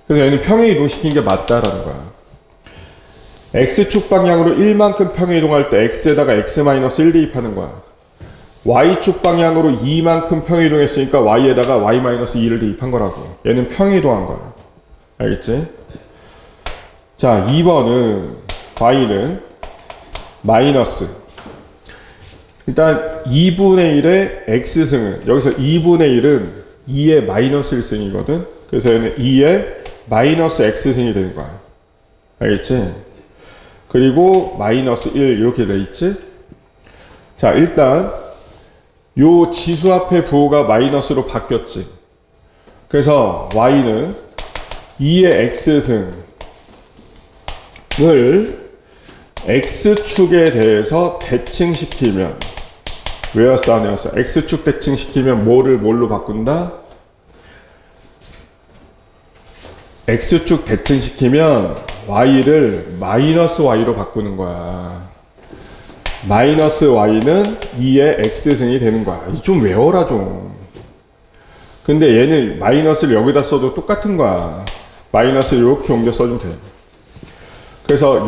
그래서 얘는 평행 이동시킨 게 맞다라는 거야. x축 방향으로 1만큼 평행 이동할 때 x에다가 x-1 대입하는 거야. y축 방향으로 2만큼 평행 이동했으니까 y에다가 y-2를 대입한 거라고. 얘는 평행 이동한 거야. 알겠지? 자, 2번은 y는 마이너스, 일단 2분의 1의 x승은, 여기서 2분의 1은 2의 마이너스 1승이거든. 그래서 얘는 2의 마이너스 x승이 되는 거야. 알겠지? 그리고 마이너스 1 이렇게 돼 있지? 자, 일단 요 지수 앞에 부호가 마이너스로 바뀌었지. 그래서 y는 2의 x승을 x축에 대해서 대칭시키면, 외웠어 안 외웠어? x축 대칭시키면 뭐를 뭘로 바꾼다? x축 대칭시키면 y를 마이너스 y로 바꾸는 거야. 마이너스 y는 2의 x승이 되는 거야. 좀 외워라 좀. 근데 얘는 마이너스를 여기다 써도 똑같은 거야. 마이너스를 이렇게 옮겨 써주면 돼. 그래서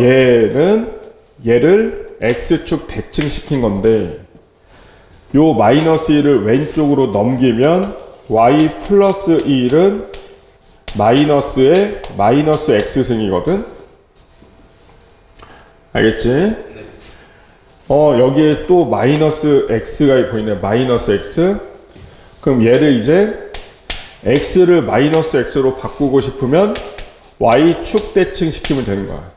얘를 x축 대칭시킨 건데, 요 마이너스 1을 왼쪽으로 넘기면 y 플러스 1은 마이너스의 마이너스 x승이거든. 알겠지? 여기에 또 마이너스 x가 보이네. 마이너스 x. 그럼 얘를 이제 x를 마이너스 x로 바꾸고 싶으면 y축 대칭시키면 되는 거야.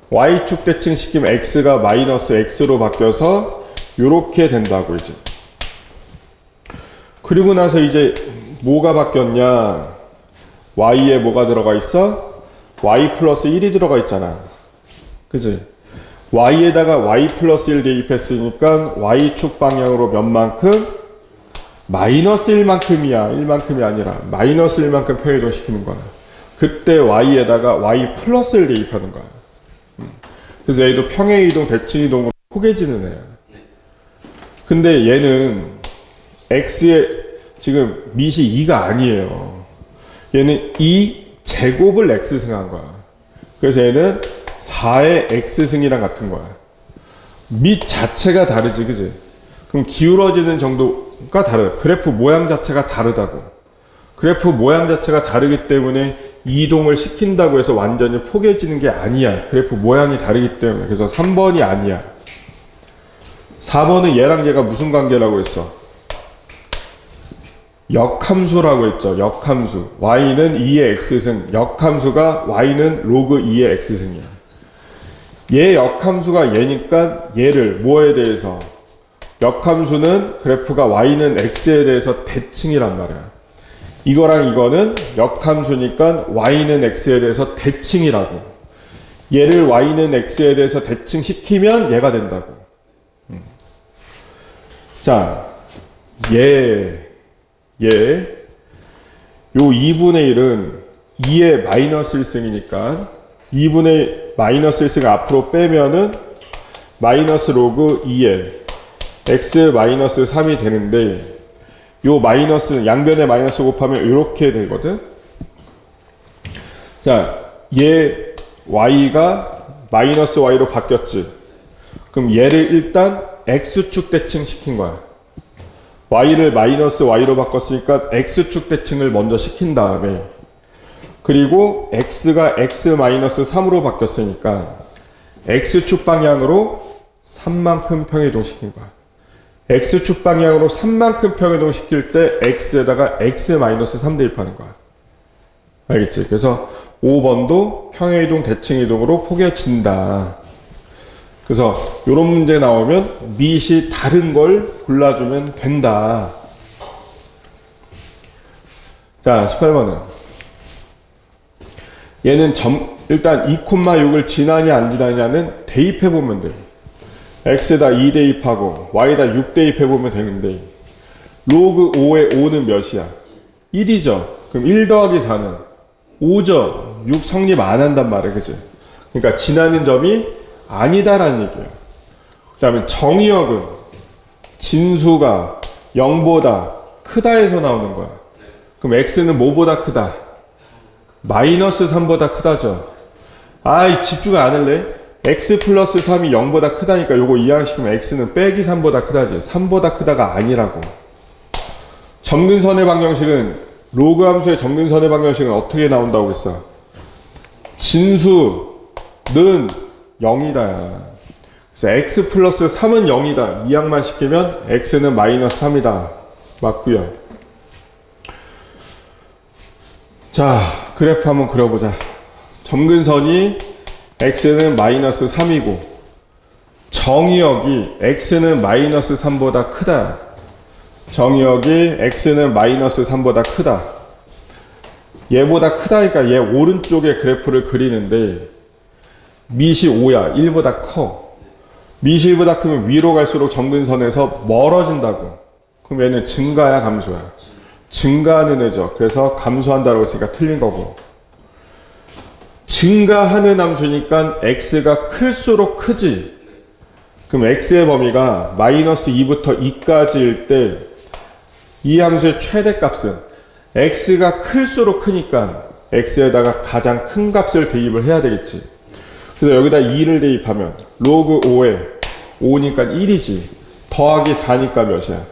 y축 대칭시키면 x가 마이너스 x로 바뀌어서 요렇게 된다고 이제. 그리고 나서 이제 뭐가 바뀌었냐? y에 뭐가 들어가 있어? y 플러스 1이 들어가 있잖아. 그지? y에다가 y 플러스 1 대입했으니까 y축 방향으로 몇 만큼? 마이너스 1만큼이야. 1만큼이 아니라 마이너스 1만큼 평행이동 시키는 거야. 그때 y에다가 y 플러스 1 대입하는 거야. 그래서 얘도 평행이동, 대칭이동으로 포개지는 애야. 근데 얘는 x에 지금 밑이 2가 아니에요. 얘는 2 제곱을 x승한 거야. 그래서 얘는 4의 x승이랑 같은 거야. 밑 자체가 다르지, 그지? 그럼 기울어지는 정도가 다르다. 그래프 모양 자체가 다르다고. 그래프 모양 자체가 다르기 때문에 이동을 시킨다고 해서 완전히 포개지는 게 아니야. 그래프 모양이 다르기 때문에. 그래서 3번이 아니야. 4번은 얘랑 얘가 무슨 관계라고 했어? 역함수라고 했죠. 역함수. y는 2의 x승. 역함수가 y는 로그 2의 x승이야. 얘 역함수가 얘니까 얘를 뭐에 대해서? 역함수는 그래프가 y는 x에 대해서 대칭이란 말이야. 이거랑 이거는 역함수니까 y는 x에 대해서 대칭이라고. 얘를 y는 x에 대해서 대칭시키면 얘가 된다고. 자, 요 2분의 1은 2의 마이너스 1승이니까 2분의 마이너스 1승을 앞으로 빼면은 마이너스 로그 2의 x 마이너스 3이 되는데 요 마이너스는 양변에 마이너스 곱하면 이렇게 되거든. 자, 얘 y가 마이너스 y로 바뀌었지. 그럼 얘를 일단 x축 대칭 시킨 거야. y를 마이너스 y로 바꿨으니까 x축 대칭을 먼저 시킨 다음에 그리고 x가 x 마이너스 3으로 바뀌었으니까 x축 방향으로 3만큼 평이동 시킨 거야. x축 방향으로 3만큼 평이동 시킬 때 x에다가 x 마이너스 3 대입하는 거야. 알겠지? 그래서 5번도 평행이동 대칭이동으로 포개진다. 그래서 이런 문제 나오면 밑이 다른 걸 골라주면 된다. 자, 18번은 얘는 일단 2,6을 지나냐 안 지나냐는 대입해보면 돼. x에다 2 대입하고 y에다 6 대입해보면 되는데 로그 5의 5는 몇이야? 1이죠. 그럼 1 더하기 4는 5죠. 6 성립 안 한단 말이야. 그치? 그러니까 지나는 점이 아니다라는 얘기예요. 그 다음에 정의역은 진수가 0보다 크다에서 나오는 거야. 그럼 x는 뭐보다 크다? 마이너스 3보다 크다죠. 아이 집중 안 할래? x 플러스 3이 0보다 크다니까 요거 이항시키면 x는 빼기 3보다 크다지. 3보다 크다가 아니라고. 점근선의 방정식은 로그 함수의 점근선의 방정식은 어떻게 나온다고 했어? 진수는 0이다. 그래서 x 플러스 3은 0이다. 이항만 시키면 x는 마이너스 3이다. 맞고요. 자, 그래프 한번 그려보자. 점근선이 x는 마이너스 3이고 정의역이 x는 마이너스 3보다 크다. 정의역이 x는 마이너스 3보다 크다. 얘보다 크다니까 얘 오른쪽에 그래프를 그리는데 밑이 5야. 1보다 커. 밑이 1보다 크면 위로 갈수록 점근선에서 멀어진다고. 그럼 얘는 증가야 감소야? 증가하는 애죠. 그래서 감소한다고 했으니까 틀린 거고. 증가하는 함수니까 x가 클수록 크지. 그럼 x의 범위가 마이너스 2부터 2까지일 때 이 함수의 최대값은 x가 클수록 크니까 x에다가 가장 큰 값을 대입을 해야 되겠지. 그래서 여기다 2를 대입하면 로그 5에 5니까 1이지. 더하기 4니까 몇이야?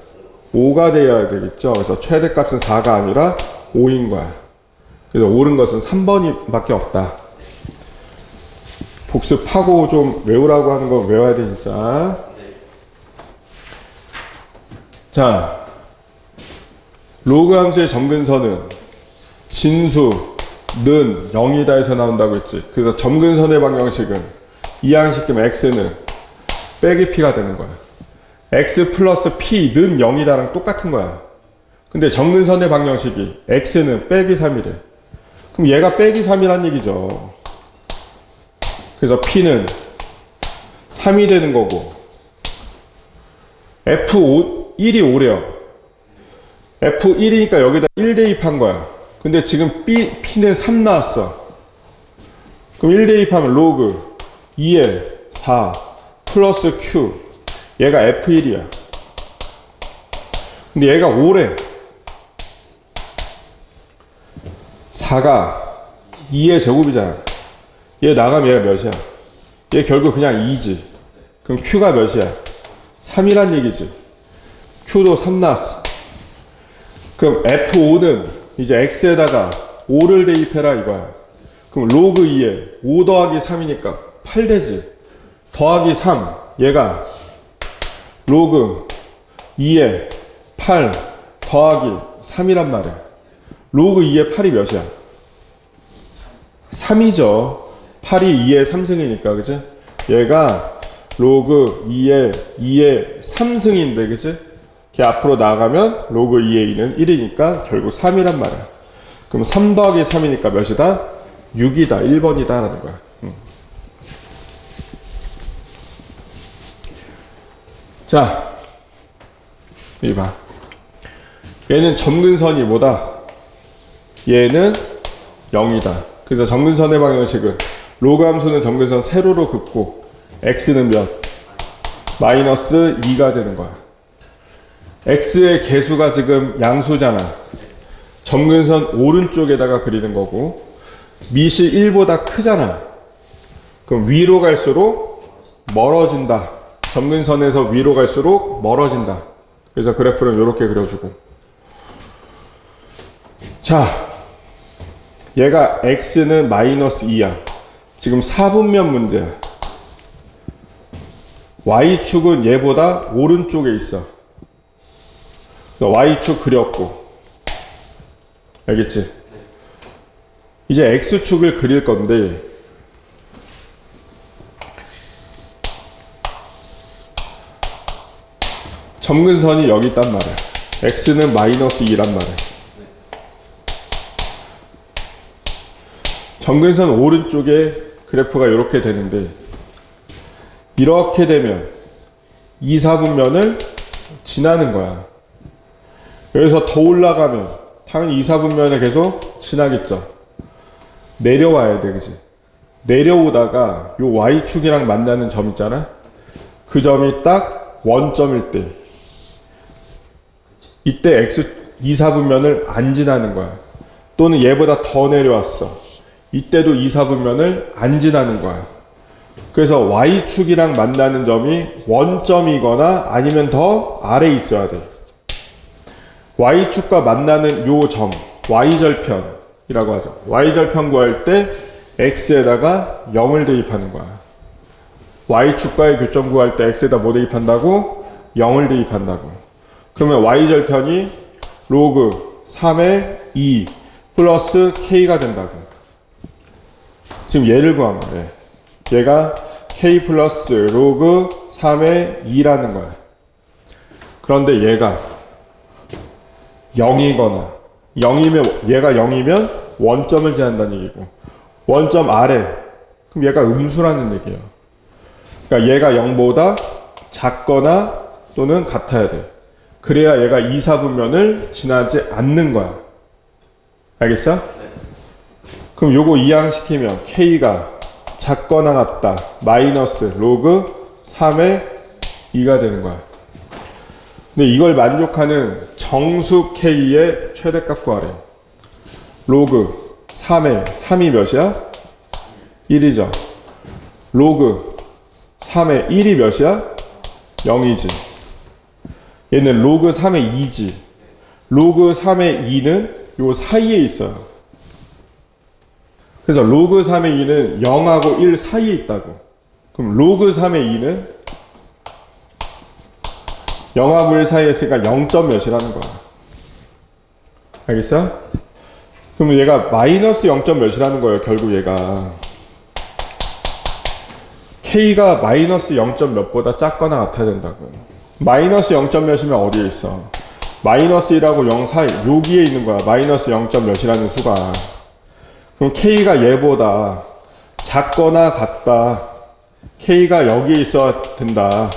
5가 되어야 되겠죠. 그래서 최대값은 4가 아니라 5인 거야. 그래서 옳은 것은 3번이 밖에 없다. 복습하고 좀 외우라고 하는 거 외워야 돼 진짜. 자, 로그 함수의 점근선은 진수는 0이다 해서 나온다고 했지. 그래서 점근선의 방정식은 이항시키면 x는 빼기 p가 되는 거야. x 플러스 p는 0이다랑 똑같은 거야. 근데 점근선의 방정식이 x는 빼기 3이래. 그럼 얘가 빼기 3이란 얘기죠. 그래서 p는 3이 되는 거고 f1이 5래요. f1이니까 여기다 1 대입한 거야. 근데 지금 p는 3 나왔어. 그럼 1 대입하면 로그 2에 4 플러스 q 얘가 f1이야. 근데 얘가 5래. 4가 2의 제곱이잖아. 얘 나가면 얘가 몇이야? 얘 결국 그냥 2지. 그럼 q가 몇이야? 3이란 얘기지. q도 3 나왔어. 그럼 f5는 이제 x에다가 5를 대입해라 이거야. 그럼 로그 2에 5 더하기 3이니까 8 되지. 더하기 3 얘가 로그 2에 8 더하기 3이란 말이야. 로그 2에 8이 몇이야? 3이죠. 8이 2의 3승이니까 그치? 얘가 로그 2의 3승인데 그치? 걔 앞으로 나가면 로그 2의 2는 1이니까 결국 3이란 말이야. 그럼 3 더하기 3이니까 몇이다? 6이다. 1번이다 라는 거야. 자, 여기 봐. 얘는 점근선이 뭐다? 얘는 0이다. 그래서 점근선의 방정식은 로그 함수는 점근선 세로로 긋고 x는 몇? 마이너스 2가 되는 거야. x의 개수가 지금 양수잖아. 점근선 오른쪽에다가 그리는 거고 밑이 1보다 크잖아. 그럼 위로 갈수록 멀어진다. 점근선에서 위로 갈수록 멀어진다. 그래서 그래프는 이렇게 그려주고. 자, 얘가 x는 마이너스 2야. 지금 4분면 문제야. y축은 얘보다 오른쪽에 있어. y축 그렸고. 알겠지? 이제 x축을 그릴 건데 점근선이 여기 있단 말이야. x는 마이너스 2란 말이야. 점근선 오른쪽에 그래프가 이렇게 되는데 이렇게 되면 2, 4분면을 지나는 거야. 여기서 더 올라가면 당연히 2, 4분면을 계속 지나겠죠. 내려와야 돼, 그치? 내려오다가 요 y축이랑 만나는 점 있잖아? 그 점이 딱 원점일 때 이때 x 2, 4분면을 안 지나는 거야. 또는 얘보다 더 내려왔어. 이때도 2, 4분면을 안 지나는 거야. 그래서 y축이랑 만나는 점이 원점이거나 아니면 더 아래에 있어야 돼. y축과 만나는 요 점, y절편이라고 하죠. y절편 구할 때 x에다가 0을 대입하는 거야. y축과의 교점 구할 때 x에다 뭐 대입한다고? 0을 대입한다고. 그러면 y절편이 로그 3의 2 플러스 k가 된다고. 지금 얘를 구한 거야. 얘가 k 플러스 로그 3의 2라는 거야. 그런데 얘가 0이거나 0이면 얘가 0이면 원점을 지난다는 얘기고 원점 아래 그럼 얘가 음수라는 얘기예요. 그러니까 얘가 0보다 작거나 또는 같아야 돼. 그래야 얘가 2, 4분면을 지나지 않는 거야. 알겠어? 그럼 요거 이항시키면 k가 작거나 같다. 마이너스 로그 3의 2가 되는 거야. 근데 이걸 만족하는 정수 k의 최대값 구하래. 로그 3의 3이 몇이야? 1이죠. 로그 3의 1이 몇이야? 0이지. 얘는 로그 3의 2지. 로그 3의 2는 요 사이에 있어요. 그래서 로그 3의 2는 0하고 1 사이에 있다고. 그럼 로그 3의 2는 0하고 1 사이에 있으니까 0점 몇이라는 거야. 알겠어? 그러면 얘가 마이너스 0점 몇이라는 거예요. 결국 얘가 k가 마이너스 0점 몇보다 작거나 같아야 된다고. 마이너스 0점 몇이면 어디에 있어? 마이너스 1하고 0 사이 여기에 있는 거야. 마이너스 0점 몇이라는 수가. 그럼 k가 얘보다 작거나 같다. k가 여기에 있어야 된다.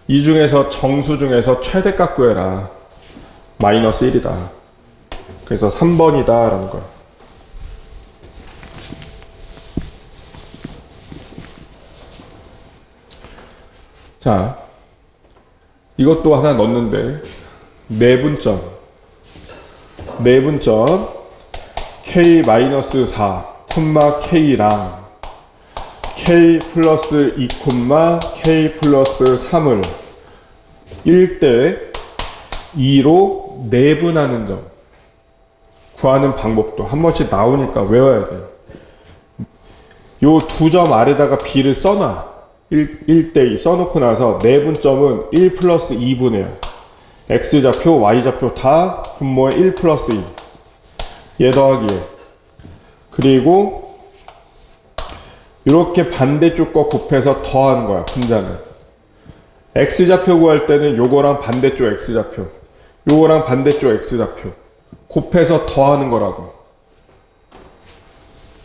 이 중에서 정수 중에서 최대값 구해라. 마이너스 1이다. 그래서 3번이다 라는 거야. 자, 이것도 하나 넣었는데 내분점 k-4, k랑 k 플러스 2, k 플러스 3을 1대 2로 내분하는 점 구하는 방법도 한 번씩 나오니까 외워야 돼요. 요 두 점 아래다가 b를 써놔. 1대2 써놓고 나서 내분점은 1 플러스 2분해요. x좌표, y좌표 다 분모에 1 플러스 2. 얘 더하기 얘. 그리고 이렇게 반대쪽과 곱해서 더하는 거야, 분자는. x좌표 구할 때는 요거랑 반대쪽 x좌표, 요거랑 반대쪽 x좌표 곱해서 더하는 거라고.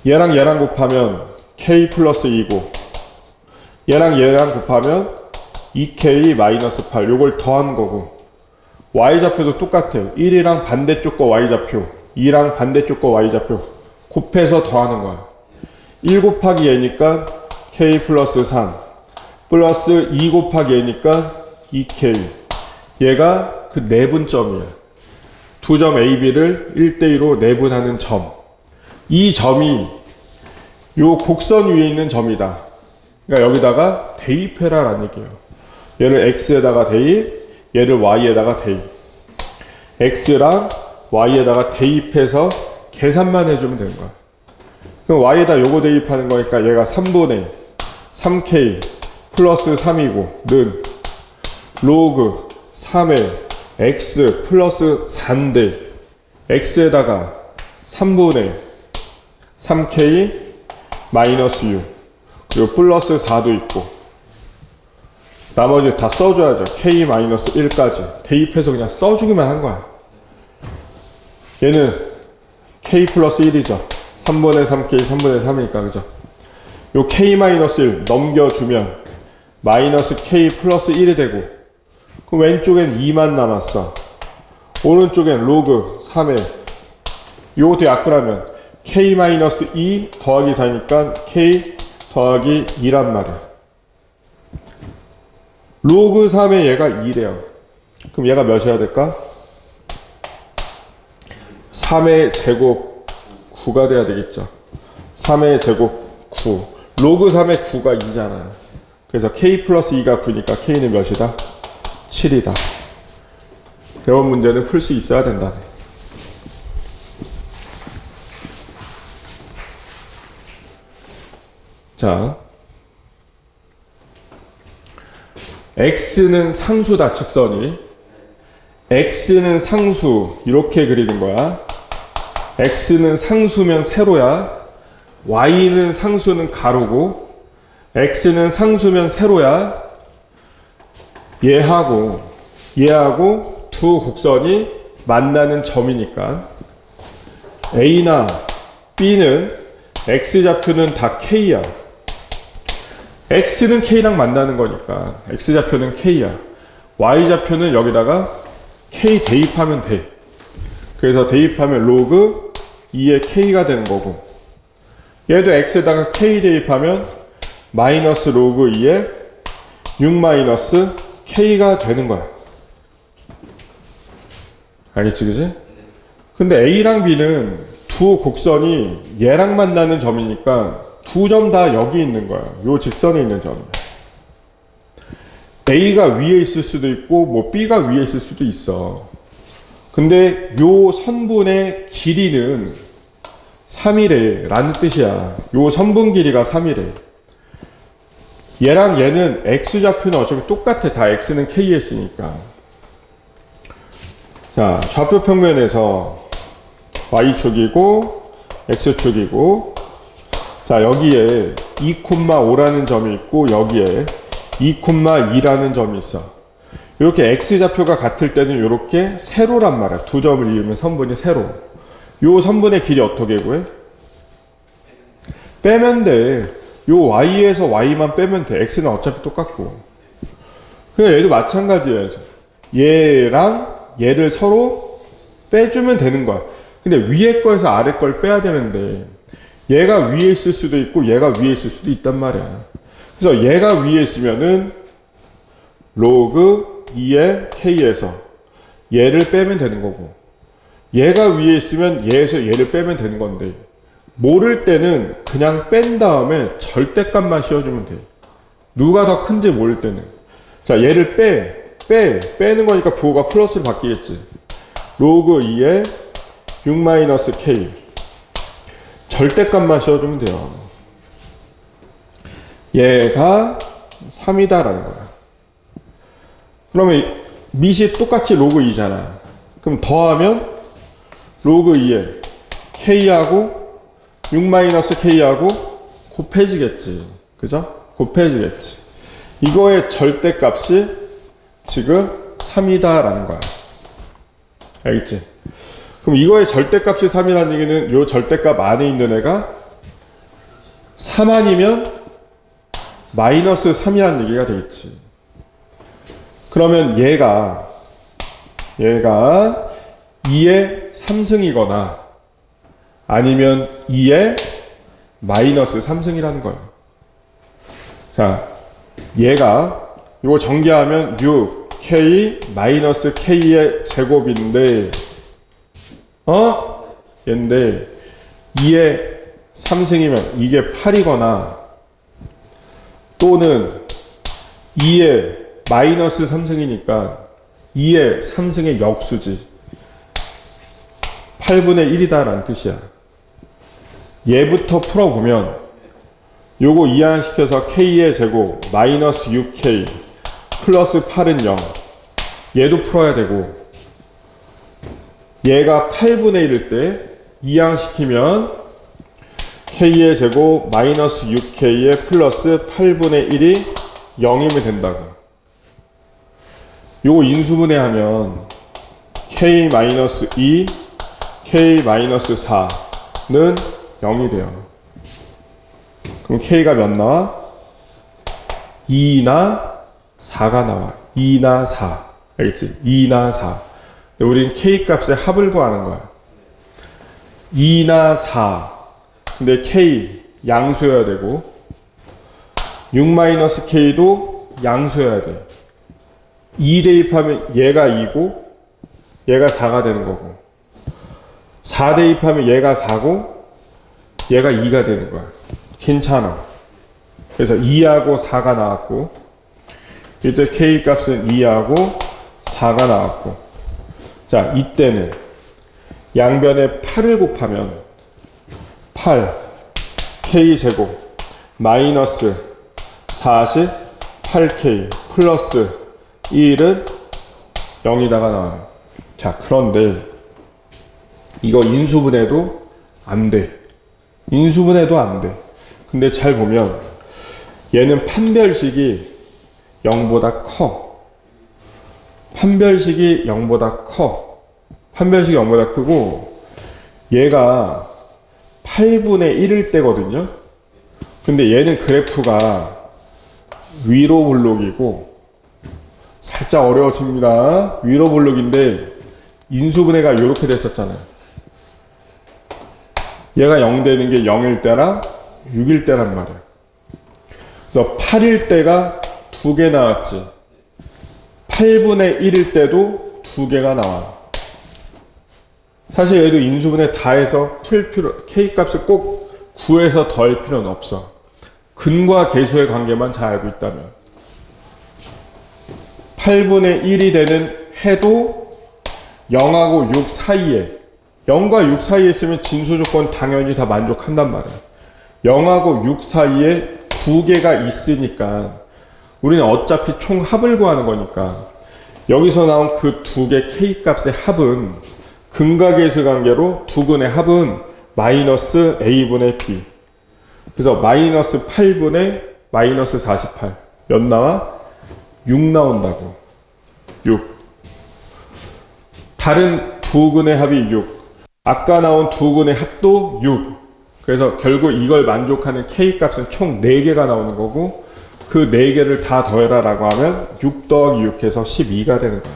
얘랑 얘랑 곱하면 k 플러스 2고 얘랑 얘랑 곱하면 2k 마이너스 8 요걸 더하는 거고, y좌표도 똑같아요. 1이랑 반대쪽과 y좌표, 2랑 반대쪽과 y좌표 곱해서 더하는 거야. 1 곱하기 얘니까 k 플러스 3 플러스 2 곱하기 얘니까 2k. 얘가 그 내분점이야. 두 점 A, B를 1대2로 내분하는 점. 이 점이 요 곡선 위에 있는 점이다. 그러니까 여기다가 대입해라라는 얘기예요. 얘를 x에다가 대입, 얘를 y에다가 대입. x랑 y에다가 대입해서 계산만 해주면 되는 거야. 그럼 y에다 요거 대입하는 거니까 얘가 3분의 3k 플러스 3이고 는 로그 3의 x 플러스 4인데 x에다가 3분의 3k 마이너스 6 그리고 플러스 4도 있고 나머지 다 써줘야죠. k 마이너스 1까지 대입해서 그냥 써주기만 한 거야. 얘는 k 플러스 1이죠. 3분의 3k 3분의 3이니까 그죠. 요 k 마이너스 1 넘겨주면 마이너스 k 플러스 1이 되고, 그럼 왼쪽엔 2만 남았어. 오른쪽엔 로그 3에 요것도 약분하면 k 마이너스 2 더하기 4니까 k 더하기 2란 말이야. 로그 3에 얘가 2래요. 그럼 얘가 몇이어야 될까? 3의 제곱 9가 돼야 되겠죠. 3의 제곱 9. 로그 3의 9가 2잖아요. 그래서 k 플러스 2가 9니까 k는 몇이다? 7이다. 배운 문제는 풀 수 있어야 된다. 자, x는 상수다, 직선이. x는 상수, 이렇게 그리는 거야. x는 상수면 세로야. y는 상수는 가로고, x는 상수면 세로야. 얘하고 두 곡선이 만나는 점이니까 a나 b는 x좌표는 다 k야. x는 k랑 만나는 거니까 x좌표는 k야. y좌표는 여기다가 k 대입하면 돼. 그래서 대입하면 로그 2의 k가 되는 거고, 얘도 x에다가 k 대입하면 마이너스 로그 2의 6 마이너스 k가 되는 거야. 알겠지, 그지? 근데 a랑 b는 두 곡선이 얘랑 만나는 점이니까 두 점 다 여기 있는 거야. 요 직선에 있는 점이야. a가 위에 있을 수도 있고 뭐 b가 위에 있을 수도 있어. 근데 요 선분의 길이는 3이래 라는 뜻이야. 요 선분 길이가 3이래. 얘랑 얘는 x좌표는 어차피 똑같아. 다 x는 k에 있으니까. 자, 좌표 평면에서 y축이고 x축이고, 자 여기에 2,5라는 점이 있고 여기에 2,2라는 점이 있어. 이렇게 x좌표가 같을 때는 이렇게 세로란 말이야. 두 점을 이으면 선분이 세로. 요 선분의 길이 어떻게 구해? 빼면 돼. 요 y에서 y만 빼면 돼. x는 어차피 똑같고. 그냥 얘도 마찬가지야. 얘랑 얘를 서로 빼주면 되는 거야. 근데 위에 거에서 아래 걸 빼야 되는데 얘가 위에 있을 수도 있고 얘가 위에 있을 수도 있단 말이야. 그래서 얘가 위에 있으면은 로그 2의 k에서 얘를 빼면 되는 거고, 얘가 위에 있으면 얘에서 얘를 빼면 되는 건데, 모를 때는 그냥 뺀 다음에 절대값만 씌워주면 돼. 누가 더 큰지 모를 때는. 자, 얘를 빼는 거니까 부호가 플러스로 바뀌겠지. 로그 2의 6-k. 절대값만 씌워주면 돼요. 얘가 3이다라는 거야. 그러면 밑이 똑같이 로그 2잖아. 그럼 더하면 로그 2에 k하고 6-k하고 곱해지겠지. 그죠? 곱해지겠지. 이거의 절대값이 지금 3이다라는 거야. 알겠지? 그럼 이거의 절대값이 3이라는 얘기는 이 절대값 안에 있는 애가 3 아니면 마이너스 3이라는 얘기가 되겠지. 그러면 얘가 2의 3승이거나 아니면 2의 마이너스 3승이라는 거예요. 자, 얘가 이거 전개하면 6k 마이너스 k의 제곱인데 얘인데 2의 3승이면 이게 8이거나 또는 2의 마이너스 3승이니까 2의 3승의 역수지. 8분의 1이다 라는 뜻이야. 얘부터 풀어보면 요거 이항시켜서 k의 제곱 마이너스 6k 플러스 8은 0. 얘도 풀어야 되고 얘가 8분의 1일 때 이항시키면 k의 제곱 마이너스 6k의 플러스 8분의 1이 0이면 된다고. 요거 인수분해하면 k-2, k-4는 0이 돼요. 그럼 k가 몇 나와? 2나 4가 나와. 2나 4. 알겠지? 2나 4. 우린 k 값의 합을 구하는 거야. 2나 4. 근데 k 양수여야 되고 6-k도 양수여야 돼. 2 대입하면 얘가 2고 얘가 4가 되는 거고 4 대입하면 얘가 4고 얘가 2가 되는 거야. 괜찮아. 그래서 2하고 4가 나왔고 이때 k 값은 2하고 4가 나왔고 자 이때는 양변에 8을 곱하면 8 k 제곱 마이너스 48k 플러스 1은 0이다가 나와요. 자 그런데 이거 인수분해도 안 돼. 인수분해도 안 돼. 근데 잘 보면 얘는 판별식이 0보다 커. 판별식이 0보다 커. 판별식이 0보다 크고 얘가 8분의 1일 때거든요. 근데 얘는 그래프가 위로 블록이고 살짝 어려워집니다. 위로 블록인데 인수분해가 이렇게 됐었잖아요. 얘가 0 되는 게 0일 때랑 6일 때란 말이야. 그래서 8일 때가 2개 나왔지. 8분의 1일 때도 2개가 나와. 사실 얘도 인수분해 다 해서 풀 필요, k값을 꼭 구해서 더할 필요는 없어. 근과 계수의 관계만 잘 알고 있다면. 8분의 1이 되는 해도 0하고 6 사이에 0과 6 사이에 있으면 진수 조건 당연히 다 만족한단 말이야. 0하고 6 사이에 2개가 있으니까 우리는 어차피 총 합을 구하는 거니까 여기서 나온 그 2개 k 값의 합은 근과 계수 관계로 두 근의 합은 마이너스 a분의 b. 그래서 마이너스 8분의 마이너스 48. 몇 나와? 6 나온다고. 6. 다른 두 근의 합이 6. 아까 나온 두 근의 합도 6. 그래서 결국 이걸 만족하는 k 값은 총 4개가 나오는 거고 그 4개를 다 더해라 라고 하면 6 더하기 6 해서 12가 되는 거야.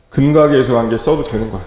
근과 계수 관계 써도 되는 거야.